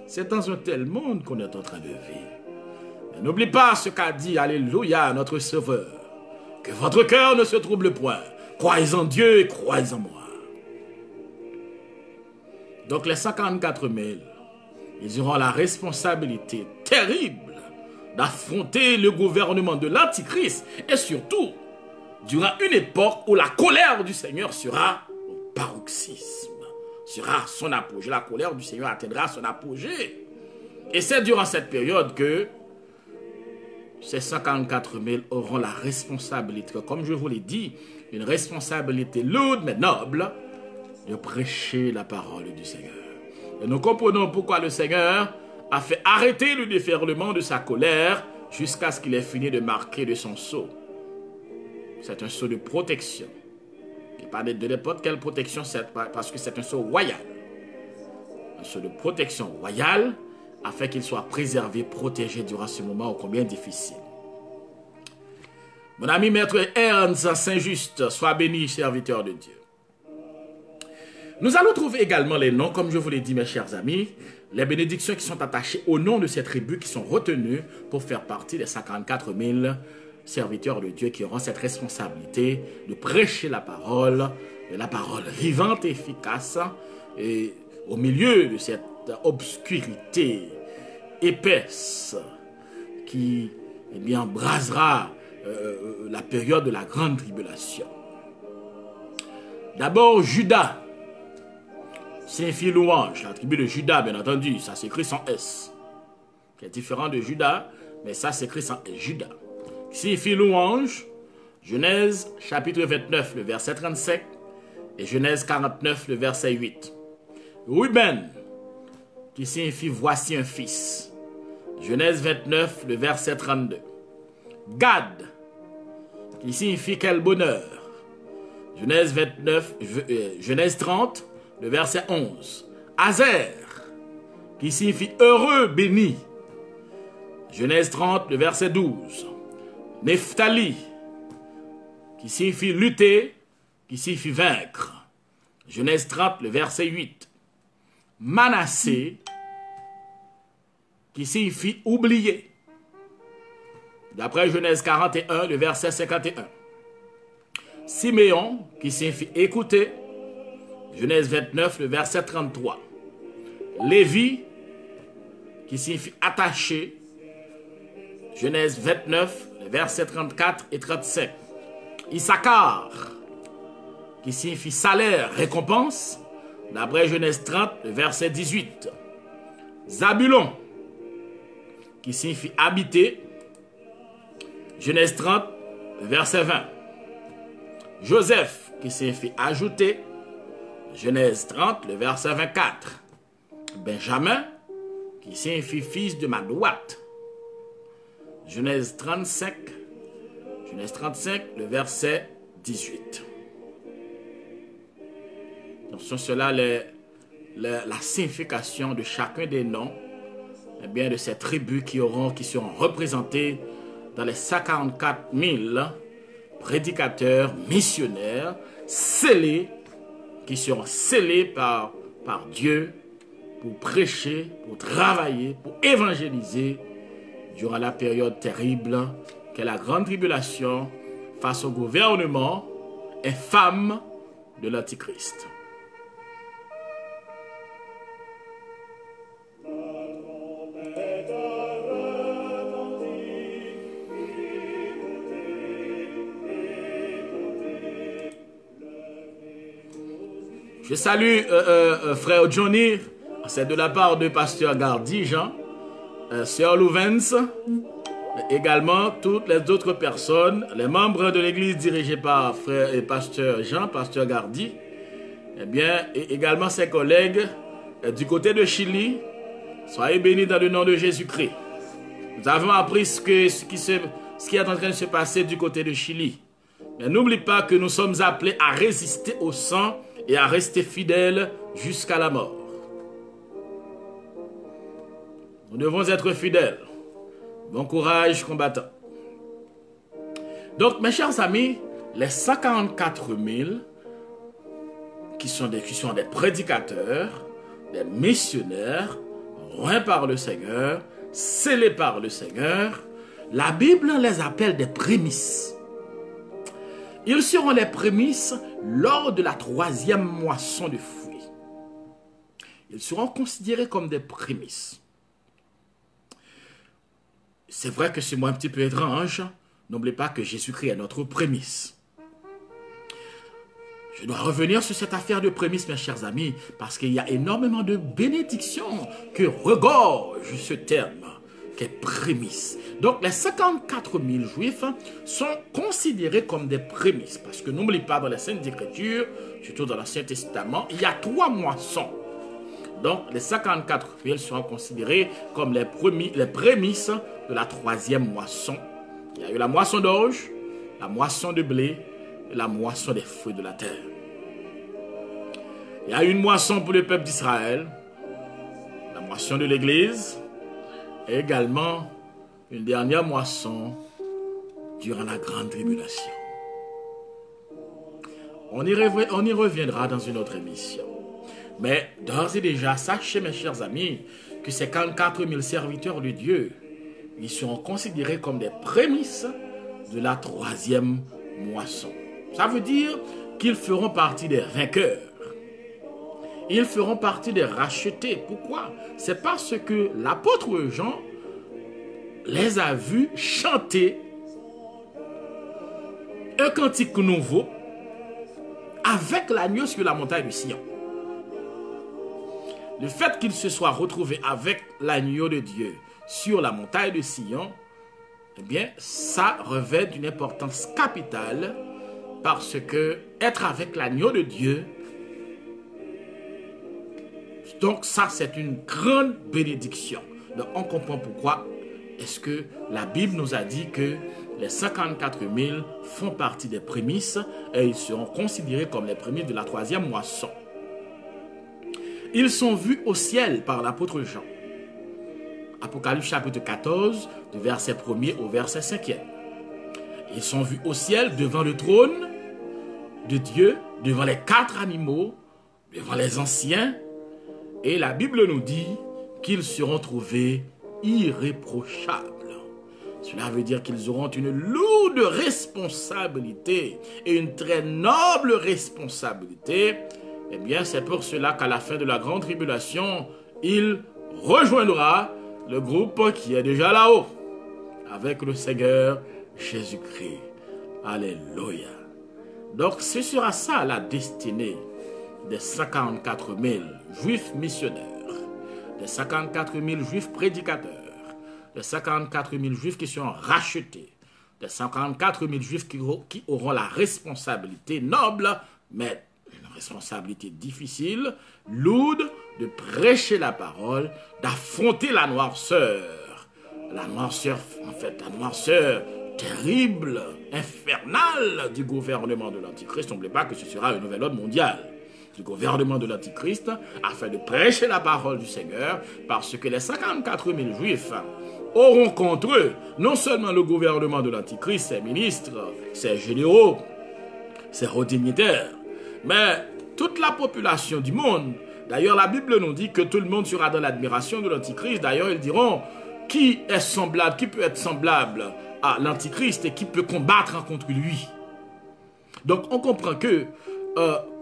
C'est dans un tel monde qu'on est en train de vivre. Mais n'oublie pas ce qu'a dit, alléluia, notre Sauveur. Que votre cœur ne se trouble point. Croyez en Dieu et croyez en moi. Donc les 54 000, ils auront la responsabilité terrible d'affronter le gouvernement de l'Antichrist et surtout, durant une époque où la colère du Seigneur sera au paroxysme, sera son apogée. La colère du Seigneur atteindra son apogée. Et c'est durant cette période que ces 54 000 auront la responsabilité, comme je vous l'ai dit, une responsabilité lourde mais noble, de prêcher la parole du Seigneur. Et nous comprenons pourquoi le Seigneur a fait arrêter le déferlement de sa colère jusqu'à ce qu'il ait fini de marquer de son sceau. C'est un sceau de protection. Il n'est pas de n'importe quelle protection, parce que c'est un sceau royal. Un sceau de protection royale, afin qu'il soit préservé, protégé durant ce moment ô combien difficile. Mon ami Maître Ernst Saint-Just, sois béni, serviteur de Dieu. Nous allons trouver également les noms, comme je vous l'ai dit, mes chers amis, les bénédictions qui sont attachées au nom de ces tribus qui sont retenues pour faire partie des 54 000 serviteurs de Dieu qui auront cette responsabilité de prêcher la parole vivante et efficace, et au milieu de cette obscurité épaisse qui embrasera la période de la grande tribulation. D'abord, Judas signifie louange. La tribu de Judas, bien entendu, ça s'écrit sans S. C'est différent de Judas, mais ça s'écrit sans S. Judas signifie louange. Genèse chapitre 29, le verset 35 et Genèse 49, le verset 8. Ruben, qui signifie voici un fils. Genèse 29, le verset 32. Gad, qui signifie quel bonheur. Genèse 30, le verset 11. Azer, qui signifie heureux, béni. Genèse 30, le verset 12. Nephtali, qui signifie lutter, qui signifie vaincre. Genèse 30, le verset 8. Manassé, qui signifie oublier. D'après Genèse 41, le verset 51. Siméon, qui signifie écouter. Genèse 29, le verset 33. Lévi, qui signifie attaché. Genèse 29, le verset 34 et 35. Issachar, qui signifie salaire, récompense. D'après Genèse 30, le verset 18. Zabulon, qui signifie habiter. Genèse 30, le verset 20. Joseph, qui signifie ajouter. Genèse 30, le verset 24. Benjamin, qui signifie fils de ma droite. Genèse 35, le verset 18. Donc, ce sont cela la signification de chacun des noms, eh bien, de ces tribus qui seront représentées dans les 144 000 prédicateurs, missionnaires, scellés, qui seront scellés par Dieu pour prêcher, pour travailler, pour évangéliser durant la période terrible qu'est la grande tribulation face au gouvernement infâme de l'Antichrist. Je salue frère Johnny, c'est de la part de pasteur Gardi Jean, sœur Louvens, également toutes les autres personnes, les membres de l'église dirigée par frère et pasteur Jean, pasteur Gardi, eh bien, et également ses collègues du côté de Chili. Soyez bénis dans le nom de Jésus-Christ. Nous avons appris ce qui est en train de se passer du côté de Chili. Mais n'oublie pas que nous sommes appelés à résister au sang et à rester fidèles jusqu'à la mort. Nous devons être fidèles. Bon courage, combattants. Donc, mes chers amis, les 144 000 qui sont des prédicateurs, des missionnaires, oints par le Seigneur, scellés par le Seigneur, la Bible les appelle des prémices. Ils seront les prémices lors de la 3e moisson de fruits. Ils seront considérés comme des prémices. C'est vrai que c'est moi un petit peu étrange. N'oubliez pas que Jésus-Christ est notre prémisse. Je dois revenir sur cette affaire de prémisse, mes chers amis, parce qu'il y a énormément de bénédictions que regorge ce terme, qui est prémisse. Donc, les 54 000 juifs sont considérés comme des prémices, parce que n'oubliez pas, dans les Saintes Écritures, surtout dans l'Ancien Testament, il y a 3 moissons. Donc, les 54 000 seront considérés comme les prémices de la 3e moisson. Il y a eu la moisson d'orge, la moisson de blé et la moisson des fruits de la terre. Il y a eu une moisson pour le peuple d'Israël, la moisson de l'Église, et également une dernière moisson durant la grande tribulation. On y reviendra dans une autre émission. Mais d'ores et déjà, sachez mes chers amis, que ces 44 000 serviteurs de Dieu, ils seront considérés comme des prémices de la 3e moisson. Ça veut dire qu'ils feront partie des vainqueurs. Ils feront partie des rachetés. Pourquoi? C'est parce que l'apôtre Jean les a vus chanter un cantique nouveau avec l'agneau sur la montagne de Sion. Le fait qu'ils se soient retrouvés avec l'agneau de Dieu sur la montagne de Sion, eh bien, ça revêt d'une importance capitale parce que être avec l'agneau de Dieu, donc ça, c'est une grande bénédiction. Donc, on comprend pourquoi est-ce que la Bible nous a dit que les 54 000 font partie des prémices et ils seront considérés comme les prémices de la troisième moisson. Ils sont vus au ciel par l'apôtre Jean. Apocalypse chapitre 14, du verset 1er au verset 5e. Ils sont vus au ciel devant le trône de Dieu, devant les 4 animaux, devant les anciens. Et la Bible nous dit qu'ils seront trouvés irréprochables. Cela veut dire qu'ils auront une lourde responsabilité et une très noble responsabilité. Eh bien, c'est pour cela qu'à la fin de la grande tribulation, il rejoindra le groupe qui est déjà là-haut avec le Seigneur Jésus-Christ. Alléluia. Donc, ce sera ça la destinée des 54 000 juifs missionnaires, des 54 000 juifs prédicateurs, des 54 000 juifs qui seront rachetés, des 54 000 juifs qui auront la responsabilité noble, mais une responsabilité difficile, lourde, de prêcher la parole, d'affronter la noirceur. La noirceur, en fait, la noirceur terrible, infernale du gouvernement de l'Antichrist. N'oubliez pas que ce sera un nouvel ordre mondial du gouvernement de l'Antichrist, afin de prêcher la parole du Seigneur, parce que les 54 000 juifs auront contre eux non seulement le gouvernement de l'Antichrist, ses ministres, ses généraux, ses hauts dignitaires, mais toute la population du monde. D'ailleurs, la Bible nous dit que tout le monde sera dans l'admiration de l'Antichrist. D'ailleurs, ils diront, qui est semblable, qui peut être semblable à l'Antichrist et qui peut combattre contre lui. Donc, on comprend que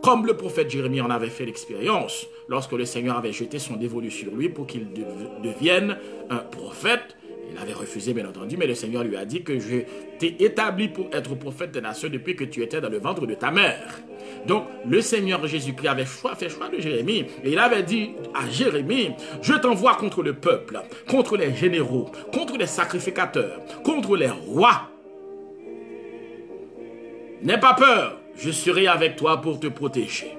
comme le prophète Jérémie en avait fait l'expérience, lorsque le Seigneur avait jeté son dévolu sur lui pour qu'il devienne un prophète, il avait refusé bien entendu, mais le Seigneur lui a dit que je t'ai établi pour être prophète des nations depuis que tu étais dans le ventre de ta mère. Donc le Seigneur Jésus-Christ avait fait choix de Jérémie et il avait dit à Jérémie, je t'envoie contre le peuple, contre les généraux, contre les sacrificateurs, contre les rois. N'aie pas peur, je serai avec toi pour te protéger.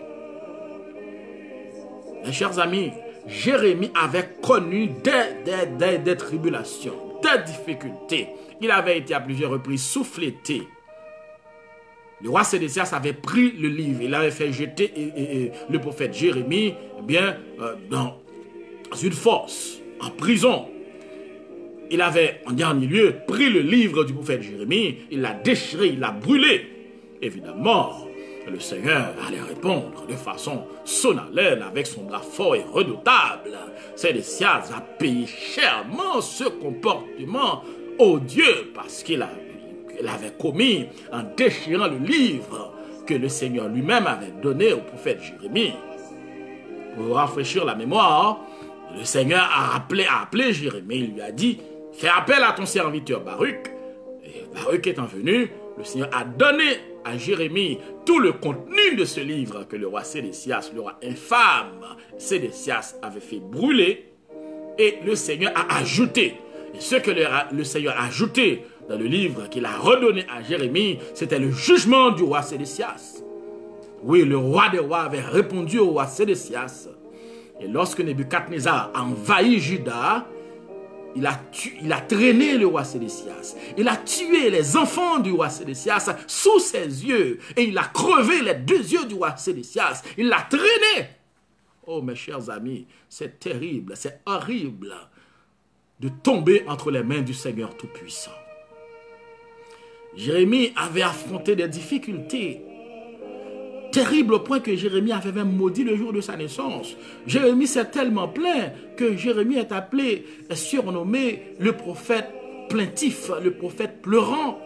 Mes chers amis, Jérémie avait connu des tribulations, des difficultés. Il avait été à plusieurs reprises soufflété. Le roi Sédécias avait pris le livre, il avait fait jeter le prophète Jérémie dans une fosse, en prison. Il avait en dernier lieu pris le livre du prophète Jérémie, il l'a déchiré, il l'a brûlé. Évidemment, le Seigneur allait répondre de façon solennelle avec son bras fort et redoutable. Sédécias a payé chèrement ce comportement odieux parce qu'il avait commis en déchirant le livre que le Seigneur lui-même avait donné au prophète Jérémie. Pour vous rafraîchir la mémoire, le Seigneur a appelé Jérémie, il lui a dit, fais appel à ton serviteur Baruch. Et Baruch étant venu, le Seigneur a donné à Jérémie tout le contenu de ce livre que le roi Sédécias, le roi infâme Sédécias avait fait brûler, et le Seigneur a ajouté. Et ce que le Seigneur a ajouté dans le livre qu'il a redonné à Jérémie, c'était le jugement du roi Sédécias. Oui, le roi des rois avait répondu au roi Sédécias. Et lorsque Nebuchadnezzar a envahi Juda, il a traîné le roi Sédécias. Il a tué les enfants du roi Sédécias sous ses yeux. Et il a crevé les 2 yeux du roi Sédécias. Il l'a traîné. Oh mes chers amis, c'est terrible, c'est horrible de tomber entre les mains du Seigneur Tout-Puissant. Jérémie avait affronté des difficultés terribles au point que Jérémie avait même maudit le jour de sa naissance. Jérémie s'est tellement plaint que Jérémie est surnommé le prophète plaintif, le prophète pleurant.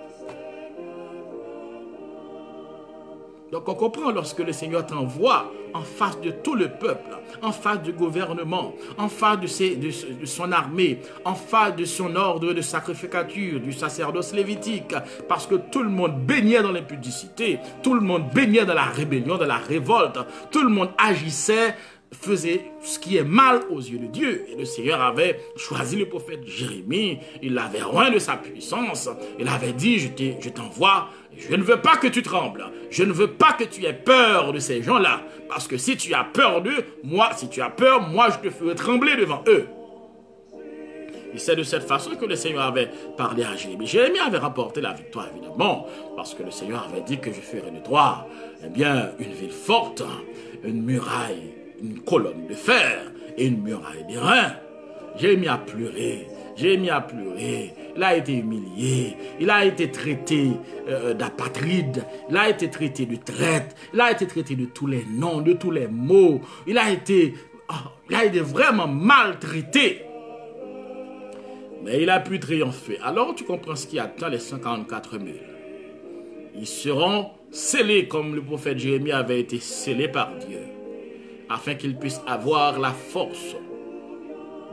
Donc on comprend lorsque le Seigneur t'envoie en face de tout le peuple, en face du gouvernement, en face de son armée, en face de son ordre de sacrificature, du sacerdoce lévitique, parce que tout le monde baignait dans l'impudicité, tout le monde baignait dans la rébellion, dans la révolte, tout le monde agissait faisait ce qui est mal aux yeux de Dieu. Et le Seigneur avait choisi le prophète Jérémie, il l'avait loin de sa puissance, il avait dit, je t'envoie, je ne veux pas que tu trembles, je ne veux pas que tu aies peur de ces gens-là, parce que si tu as peur d'eux, si tu as peur, moi je te ferai trembler devant eux. Et c'est de cette façon que le Seigneur avait parlé à Jérémie. Jérémie avait remporté la victoire, évidemment, parce que le Seigneur avait dit que je ferai de toi, eh bien, une ville forte, une muraille, une colonne de fer et une muraille d'airain. Jérémie a pleuré, Jérémie a pleuré, il a été humilié, il a été traité d'apatride, il a été traité de traître, il a été traité de tous les noms, de tous les mots, il a été vraiment maltraité. Mais il a pu triompher. Alors tu comprends ce qui attend les 54 000. Ils seront scellés comme le prophète Jérémie avait été scellé par Dieu, afin qu'ils puissent avoir la force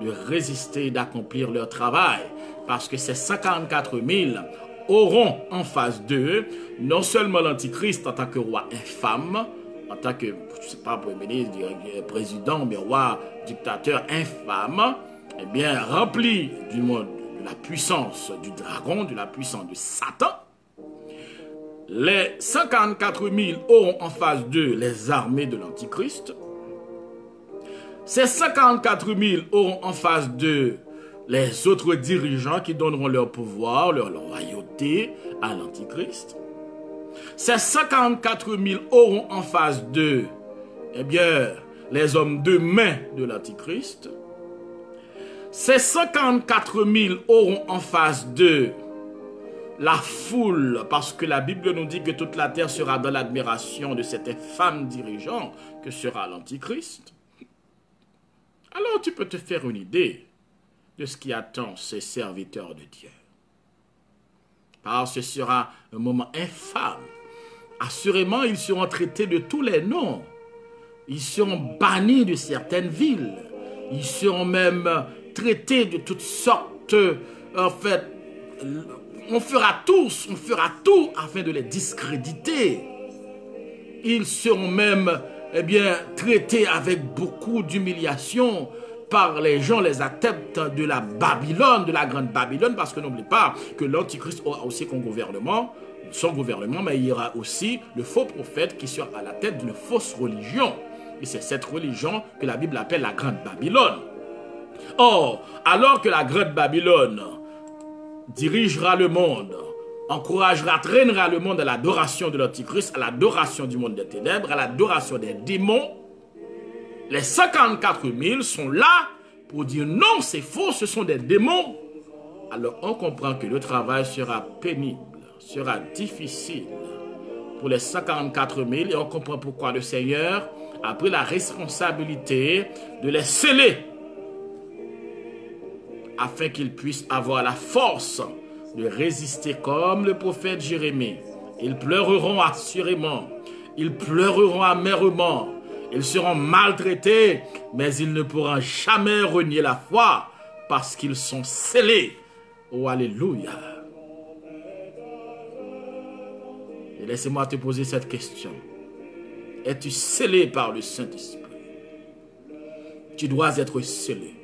de résister et d'accomplir leur travail. Parce que ces 54 000 auront en face d'eux non seulement l'Antichrist en tant que roi infâme, en tant que, je ne sais pas, premier ministre, président, mais roi, dictateur infâme, eh bien, rempli du monde, de la puissance du dragon, de la puissance de Satan. Les 54 000 auront en face d'eux les armées de l'Antichrist. Ces 54 000 auront en face d'eux les autres dirigeants qui donneront leur pouvoir, leur loyauté à l'Antichrist. Ces 54 000 auront en face d'eux, eh bien, les hommes de main de l'Antichrist. Ces 54 000 auront en face d'eux la foule, parce que la Bible nous dit que toute la terre sera dans l'admiration de cet infâme dirigeant que sera l'Antichrist. Alors tu peux te faire une idée de ce qui attend ces serviteurs de Dieu. Parce que ce sera un moment infâme. Assurément, ils seront traités de tous les noms. Ils seront bannis de certaines villes. Ils seront même traités de toutes sortes. En fait, on fera tout afin de les discréditer. Ils seront même, eh bien, traités avec beaucoup d'humiliation par les gens, les adeptes de la Babylone, de la grande Babylone, parce que n'oubliez pas que l'Antichrist aura aussi son gouvernement, mais il y aura aussi le faux prophète qui sera à la tête d'une fausse religion. Et c'est cette religion que la Bible appelle la grande Babylone. Or, alors que la grande Babylone dirigera le monde, encouragera, traînera le monde à l'adoration de l'Antichrist, à l'adoration du monde des ténèbres, à l'adoration des démons, les 54 000 sont là pour dire non, c'est faux, ce sont des démons. Alors on comprend que le travail sera pénible, sera difficile pour les 54 000 et on comprend pourquoi le Seigneur a pris la responsabilité de les sceller afin qu'ils puissent avoir la force de résister comme le prophète Jérémie. Ils pleureront assurément, ils pleureront amèrement, ils seront maltraités, mais ils ne pourront jamais renier la foi parce qu'ils sont scellés. Oh, alléluia. Et laissez-moi te poser cette question. Es-tu scellé par le Saint-Esprit? Tu dois être scellé.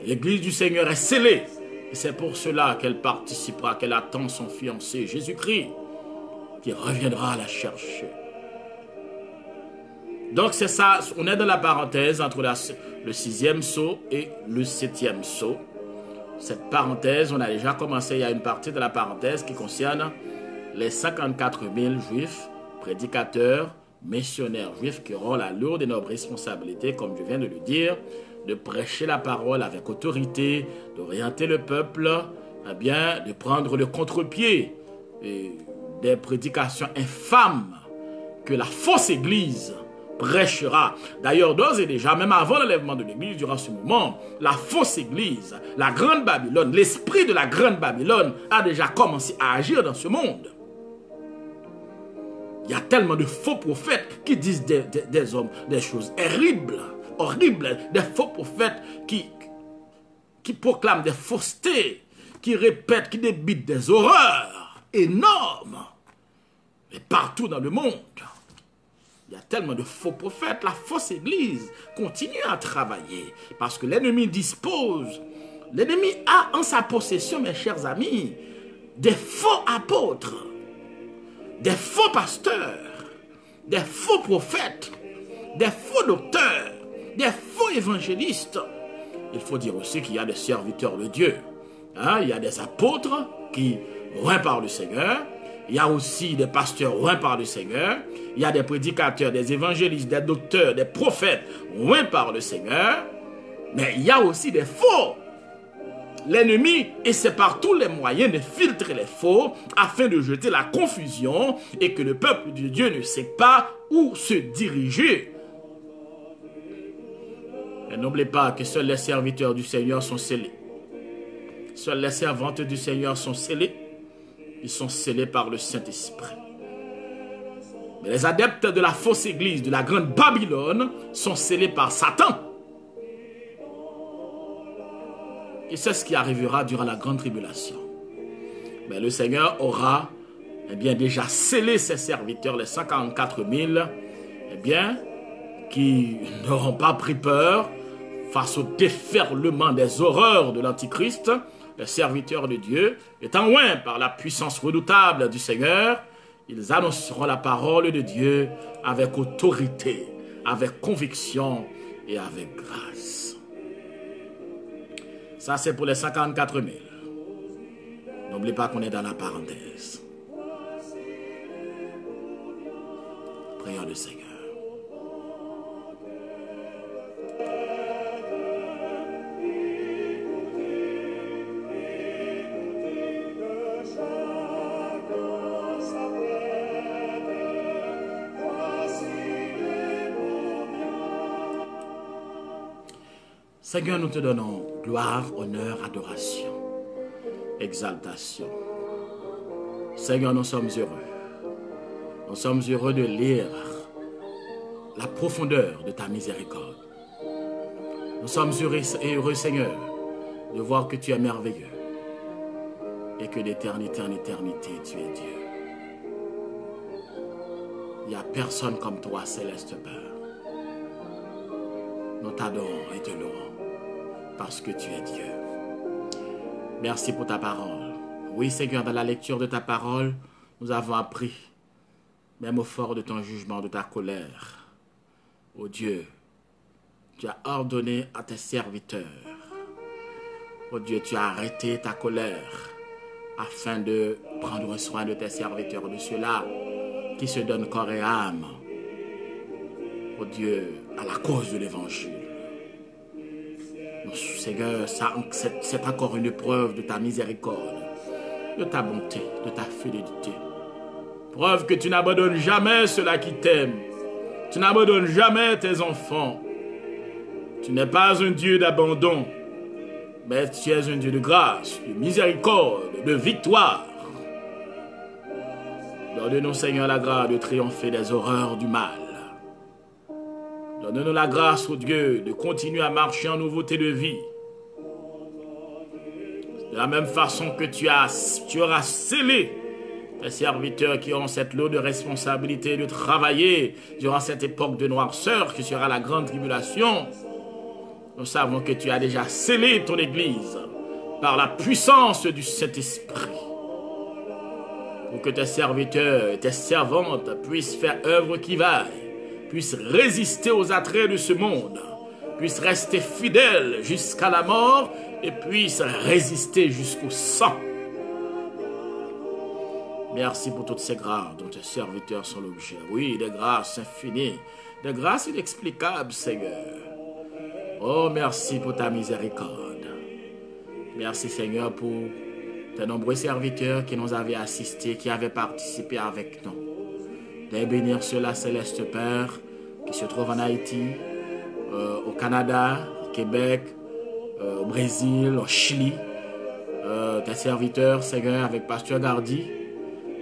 L'église du Seigneur est scellée. Et c'est pour cela qu'elle participera, qu'elle attend son fiancé, Jésus-Christ, qui reviendra la chercher. Donc c'est ça, on est dans la parenthèse entre le 6e sceau et le 7e sceau. Cette parenthèse, on a déjà commencé, il y a une partie de la parenthèse qui concerne les 54 000 juifs, prédicateurs, missionnaires juifs qui auront la lourde et noble responsabilité, comme je viens de le dire, de prêcher la parole avec autorité, d'orienter le peuple, eh bien, de prendre le contre-pied des prédications infâmes que la fausse église prêchera. D'ailleurs, d'ores et déjà, même avant l'enlèvement de l'église, durant ce moment, la fausse église, la grande Babylone, l'esprit de la grande Babylone a déjà commencé à agir dans ce monde. Il y a tellement de faux prophètes qui disent des hommes des choses horribles, des faux prophètes qui proclament des faussetés, qui répètent, qui débitent des horreurs énormes. Et partout dans le monde, Il y a tellement de faux prophètes. La fausse église continue à travailler parce que l'ennemi dispose. L'ennemi a en sa possession, mes chers amis, des faux apôtres, des faux pasteurs, des faux prophètes, des faux docteurs, des faux évangélistes. Il faut dire aussi qu'il y a des serviteurs de Dieu. Hein? Il y a des apôtres qui oint par le Seigneur. Il y a aussi des pasteurs oints par le Seigneur. Il y a des prédicateurs, des évangélistes, des docteurs, des prophètes oints par le Seigneur. Mais il y a aussi des faux. L'ennemi essaie par tous les moyens de filtrer les faux afin de jeter la confusion et que le peuple de Dieu ne sait pas où se diriger. Et n'oubliez pas que seuls les serviteurs du Seigneur sont scellés. Seules les servantes du Seigneur sont scellées. Ils sont scellés par le Saint-Esprit. Mais les adeptes de la fausse église, de la grande Babylone, sont scellés par Satan. Et c'est ce qui arrivera durant la grande tribulation. Mais le Seigneur aura déjà scellé ses serviteurs, les 144 000, qui n'auront pas pris peur face au déferlement des horreurs de l'Antichrist. Les serviteurs de Dieu, étant oints par la puissance redoutable du Seigneur, ils annonceront la parole de Dieu avec autorité, avec conviction et avec grâce. Ça, c'est pour les 54 000. N'oubliez pas qu'on est dans la parenthèse. Prions le Seigneur. Seigneur, nous te donnons gloire, honneur, adoration, exaltation. Seigneur, nous sommes heureux. Nous sommes heureux de lire la profondeur de ta miséricorde. Nous sommes heureux, Seigneur, de voir que tu es merveilleux et que d'éternité en éternité, tu es Dieu. Il n'y a personne comme toi, Céleste Père. Nous t'adorons et te louons parce que tu es Dieu. Merci pour ta parole. Oui, Seigneur, dans la lecture de ta parole, nous avons appris, même au fort de ton jugement, de ta colère. Oh Dieu, tu as ordonné à tes serviteurs. Oh Dieu, tu as arrêté ta colère afin de prendre soin de tes serviteurs, de ceux-là qui se donnent corps et âme. Oh Dieu, à la cause de l'évangile. Seigneur, c'est encore une preuve de ta miséricorde, de ta bonté, de ta fidélité. Preuve que tu n'abandonnes jamais ceux-là qui t'aiment. Tu n'abandonnes jamais tes enfants. Tu n'es pas un Dieu d'abandon, mais tu es un Dieu de grâce, de miséricorde, de victoire. Donne-nous, Seigneur, la grâce de triompher des horreurs du mal. Donne-nous la grâce, ô Dieu, de continuer à marcher en nouveauté de vie. De la même façon que tu auras scellé tes serviteurs qui ont cette lourde responsabilité de travailler durant cette époque de noirceur qui sera la grande tribulation. Nous savons que tu as déjà scellé ton Église par la puissance du Saint-Esprit. Pour que tes serviteurs et tes servantes puissent faire œuvre qui vaille, puissent résister aux attraits de ce monde, puissent rester fidèles jusqu'à la mort et puissent résister jusqu'au sang. Merci pour toutes ces grâces dont tes serviteurs sont l'objet. Oui, des grâces infinies, des grâces inexplicables, Seigneur. Oh, merci pour ta miséricorde. Merci, Seigneur, pour tes nombreux serviteurs qui nous avaient assistés, qui avaient participé avec nous. De bénir ceux-là, Céleste Père, qui se trouvent en Haïti, au Canada, au Québec, au Brésil, au Chili. Tes serviteurs, Seigneur, avec Pasteur Gardi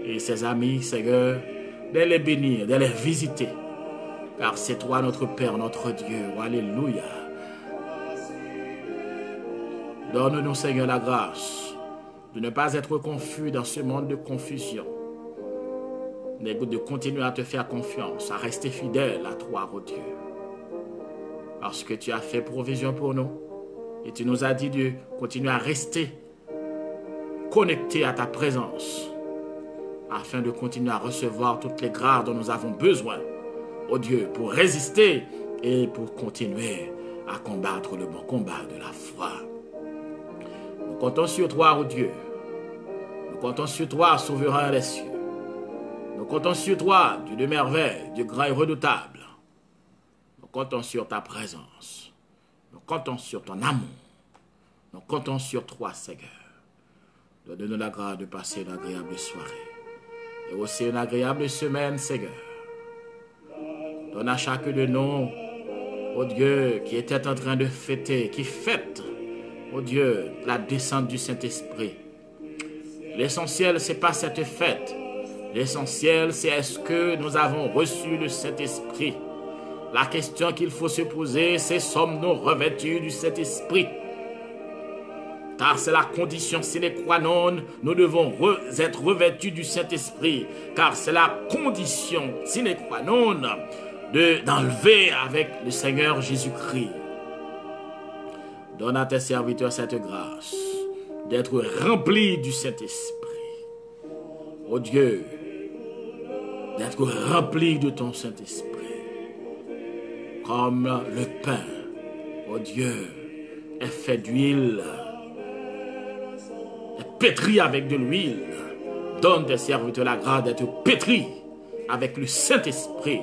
et ses amis, Seigneur, de les bénir, de les visiter. Car c'est toi notre Père, notre Dieu. Alléluia. Donne-nous, Seigneur, la grâce de ne pas être confus dans ce monde de confusion. de continuer à te faire confiance, à rester fidèle à toi, oh Dieu. Parce que tu as fait provision pour nous. Et tu nous as dit de continuer à rester connectés à ta présence, afin de continuer à recevoir toutes les grâces dont nous avons besoin, oh Dieu, pour résister et pour continuer à combattre le bon combat de la foi. Nous comptons sur toi, oh Dieu. Nous comptons sur toi, souverain des cieux. Nous comptons sur toi, Dieu de merveille, Dieu grand et redoutable. Nous comptons sur ta présence. Nous comptons sur ton amour. Nous comptons sur toi, Seigneur. Donne-nous la grâce de passer une agréable soirée. Et aussi une agréable semaine, Seigneur. Donne à chacun de nous, oh Dieu, qui était en train de fêter, qui fête, oh Dieu, la descente du Saint-Esprit. L'essentiel, ce n'est pas cette fête. L'essentiel, c'est est-ce que nous avons reçu le Saint-Esprit. La question qu'il faut se poser, c'est sommes-nous revêtus du Saint-Esprit? Car c'est la condition sine qua non, nous devons être revêtus du Saint-Esprit. Car c'est la condition sine qua non d'enlever avec le Seigneur Jésus-Christ. Donne à tes serviteurs cette grâce d'être remplis du Saint-Esprit. Oh Dieu, d'être remplis de ton Saint-Esprit. Comme le pain, oh Dieu, est fait d'huile, est pétri avec de l'huile. Donne tes serviteurs la grâce d'être pétris avec le Saint-Esprit,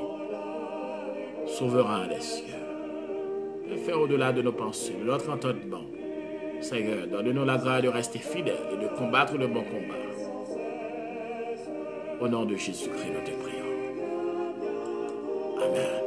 souverain des cieux. Et fais au-delà de nos pensées, de notre entendement. Seigneur, donne-nous la grâce de rester fidèles et de combattre le bon combat. Au nom de Jésus-Christ, nous te prions. Amen.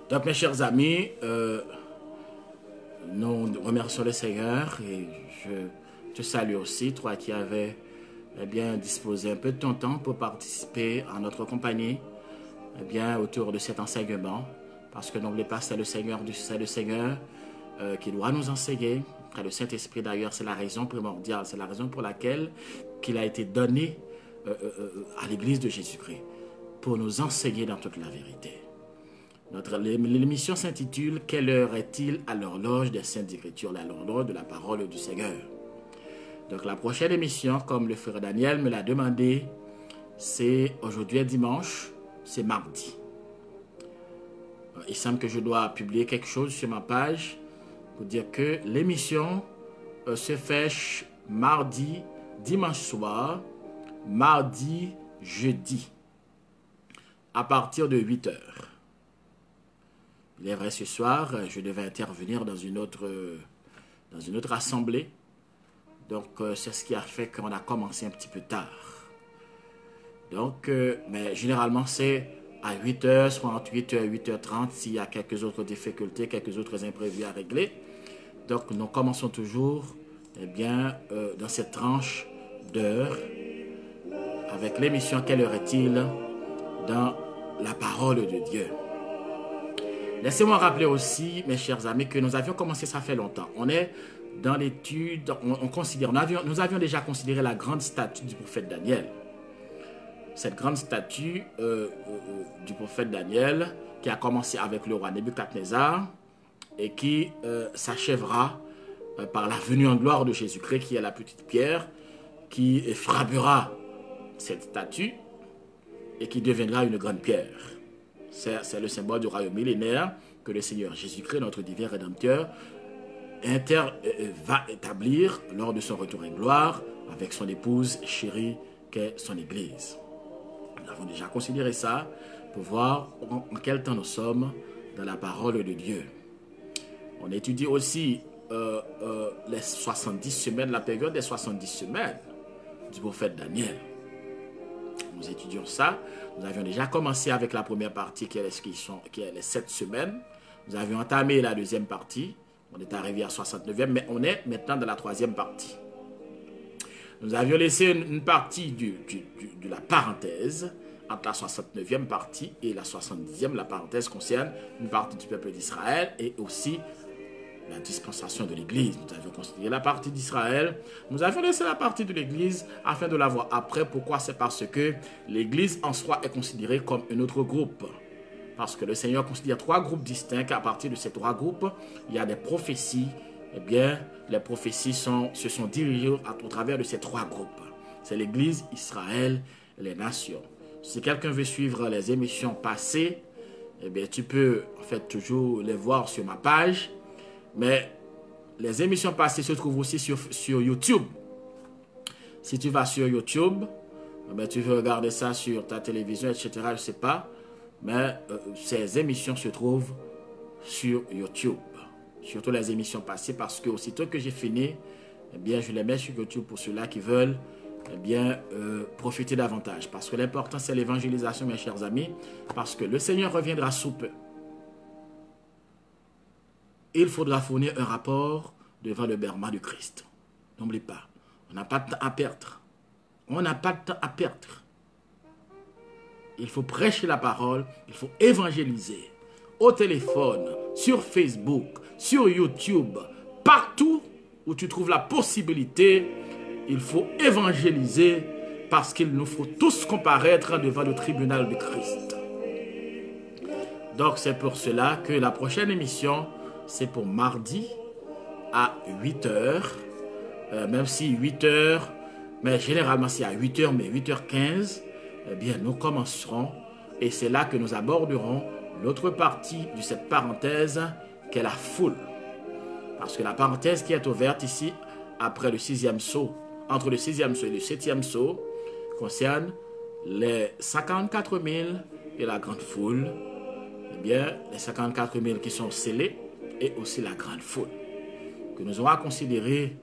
Donc, mes chers amis, nous remercions le Seigneur et je te salue aussi, toi qui avais bien disposé un peu de ton temps pour participer à notre compagnie autour de cet enseignement. Parce que n'oubliez pas, c'est le Seigneur qui doit nous enseigner. Le Saint-Esprit d'ailleurs, c'est la raison primordiale, c'est la raison pour laquelle il a été donné à l'Église de Jésus-Christ, pour nous enseigner dans toute la vérité. L'émission s'intitule « Quelle heure est-il à l'horloge des Saintes Écritures ?» à l'horloge de la parole du Seigneur. Donc la prochaine émission, comme le frère Daniel me l'a demandé, c'est aujourd'hui dimanche, c'est mardi. Il semble que je dois publier quelque chose sur ma page pour dire que l'émission se fait mardi, dimanche soir, mardi, jeudi, à partir de 8 heures. Il est vrai, ce soir, je devais intervenir dans une autre assemblée. Donc, c'est ce qui a fait qu'on a commencé un petit peu tard. Donc, mais généralement, c'est à 8 heures, soit entre 8 h et 8 h 30, s'il y a quelques autres difficultés, quelques autres imprévus à régler. Donc, nous commençons toujours, dans cette tranche d'heure, avec l'émission « Quelle heure est-il » dans la parole de Dieu. Laissez-moi rappeler aussi, mes chers amis, que nous avions commencé ça fait longtemps. On est dans l'étude, nous avions déjà considéré la grande statue du prophète Daniel. Cette grande statue du prophète Daniel qui a commencé avec le roi Nebuchadnezzar et qui s'achèvera par la venue en gloire de Jésus-Christ, qui est la petite pierre qui frappera cette statue et qui deviendra une grande pierre. C'est le symbole du royaume millénaire que le Seigneur Jésus-Christ, notre divin Rédempteur, va établir lors de son retour en gloire avec son épouse chérie qu'est son Église. Nous avons déjà considéré ça pour voir en quel temps nous sommes dans la parole de Dieu. On étudie aussi les 70 semaines, la période des 70 semaines du prophète Daniel. Nous étudions ça. Nous avions déjà commencé avec la première partie qui est les 7 semaines. Nous avions entamé la deuxième partie On est arrivé à 69e, mais on est maintenant dans la 3e partie. Nous avions laissé une partie de la parenthèse entre la 69e partie et la 70e. La parenthèse concerne une partie du peuple d'Israël et aussi la dispensation de l'Église. Nous avions considéré la partie d'Israël. Nous avions laissé la partie de l'Église afin de la voir après. Pourquoi? C'est parce que l'Église en soi est considérée comme un autre groupe. Parce que le Seigneur considère 3 groupes distincts. À partir de ces 3 groupes, il y a des prophéties. Eh bien, les prophéties se sont dirigées au travers de ces 3 groupes. C'est l'Église, Israël et les nations. Si quelqu'un veut suivre les émissions passées, eh bien, tu peux en fait toujours les voir sur ma page. Mais les émissions passées se trouvent aussi sur YouTube. Si tu vas sur YouTube, eh bien, tu veux regarder ça sur ta télévision, etc. Je ne sais pas. Mais ces émissions se trouvent sur YouTube. Surtout les émissions passées, parce que aussitôt que j'ai fini, eh bien, je les mets sur YouTube pour ceux-là qui veulent eh bien, profiter davantage. Parce que l'important, c'est l'évangélisation, mes chers amis, parce que le Seigneur reviendra sous peu. Il faudra fournir un rapport devant le berma du Christ. N'oublie pas, on n'a pas de temps à perdre. On n'a pas de temps à perdre. Il faut prêcher la parole, il faut évangéliser. Au téléphone, sur Facebook, sur YouTube, partout où tu trouves la possibilité, il faut évangéliser parce qu'il nous faut tous comparaître devant le tribunal du Christ. Donc c'est pour cela que la prochaine émission, c'est pour mardi à 8 h. Même si 8 h, mais généralement c'est à 8 h, mais 8h15, eh bien nous commencerons et c'est là que nous aborderons l'autre partie de cette parenthèse qui est la foule. Parce que la parenthèse qui est ouverte ici, après le 6e sceau, entre le 6e sceau et le 7e sceau, concerne les 54 000 et la grande foule. Eh bien, les 54 000 qui sont scellés et aussi la grande foule, que nous aurons à considérer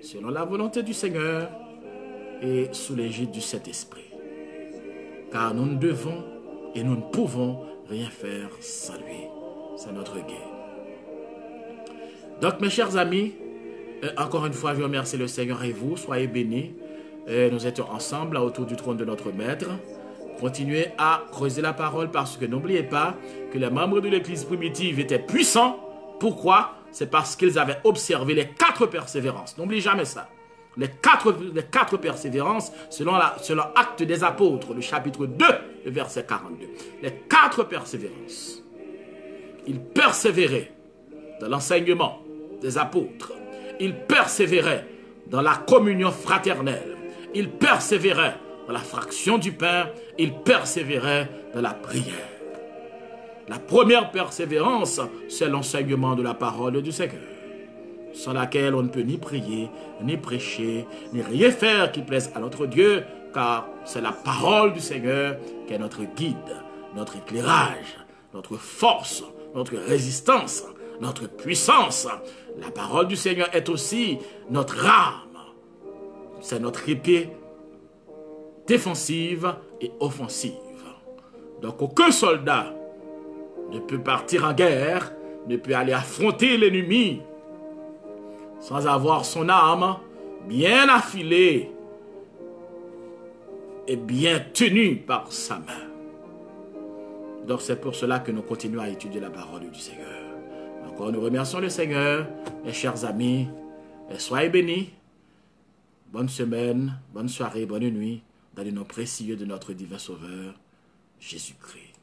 selon la volonté du Seigneur et sous l'égide du Saint-Esprit. Car nous ne devons et nous ne pouvons rien faire sans lui. C'est notre guide. Donc, mes chers amis, encore une fois, je remercie le Seigneur et vous. Soyez bénis. Nous étions ensemble là, autour du trône de notre Maître. Continuez à creuser la parole parce que n'oubliez pas que les membres de l'Église primitive étaient puissants. Pourquoi? C'est parce qu'ils avaient observé les 4 persévérances. N'oublie jamais ça. Les quatre persévérances selon Actes des Apôtres, le chapitre 2, le verset 42. Les 4 persévérances. Ils persévéraient dans l'enseignement des apôtres. Ils persévéraient dans la communion fraternelle. Ils persévéraient dans la fraction du pain. Ils persévéraient dans la prière. La première persévérance, c'est l'enseignement de la parole du Seigneur, sans laquelle on ne peut ni prier, ni prêcher, ni rien faire qui plaise à notre Dieu, car c'est la parole du Seigneur qui est notre guide, notre éclairage, notre force, notre résistance, notre puissance. La parole du Seigneur est aussi notre arme. C'est notre épée défensive et offensive. Donc aucun soldat ne peut partir en guerre, ne peut aller affronter l'ennemi sans avoir son arme bien affilée et bien tenue par sa main. Donc c'est pour cela que nous continuons à étudier la parole du Seigneur. Encore nous remercions le Seigneur, mes chers amis, et soyez bénis. Bonne semaine, bonne soirée, bonne nuit, dans le nom précieux de notre divin Sauveur, Jésus-Christ.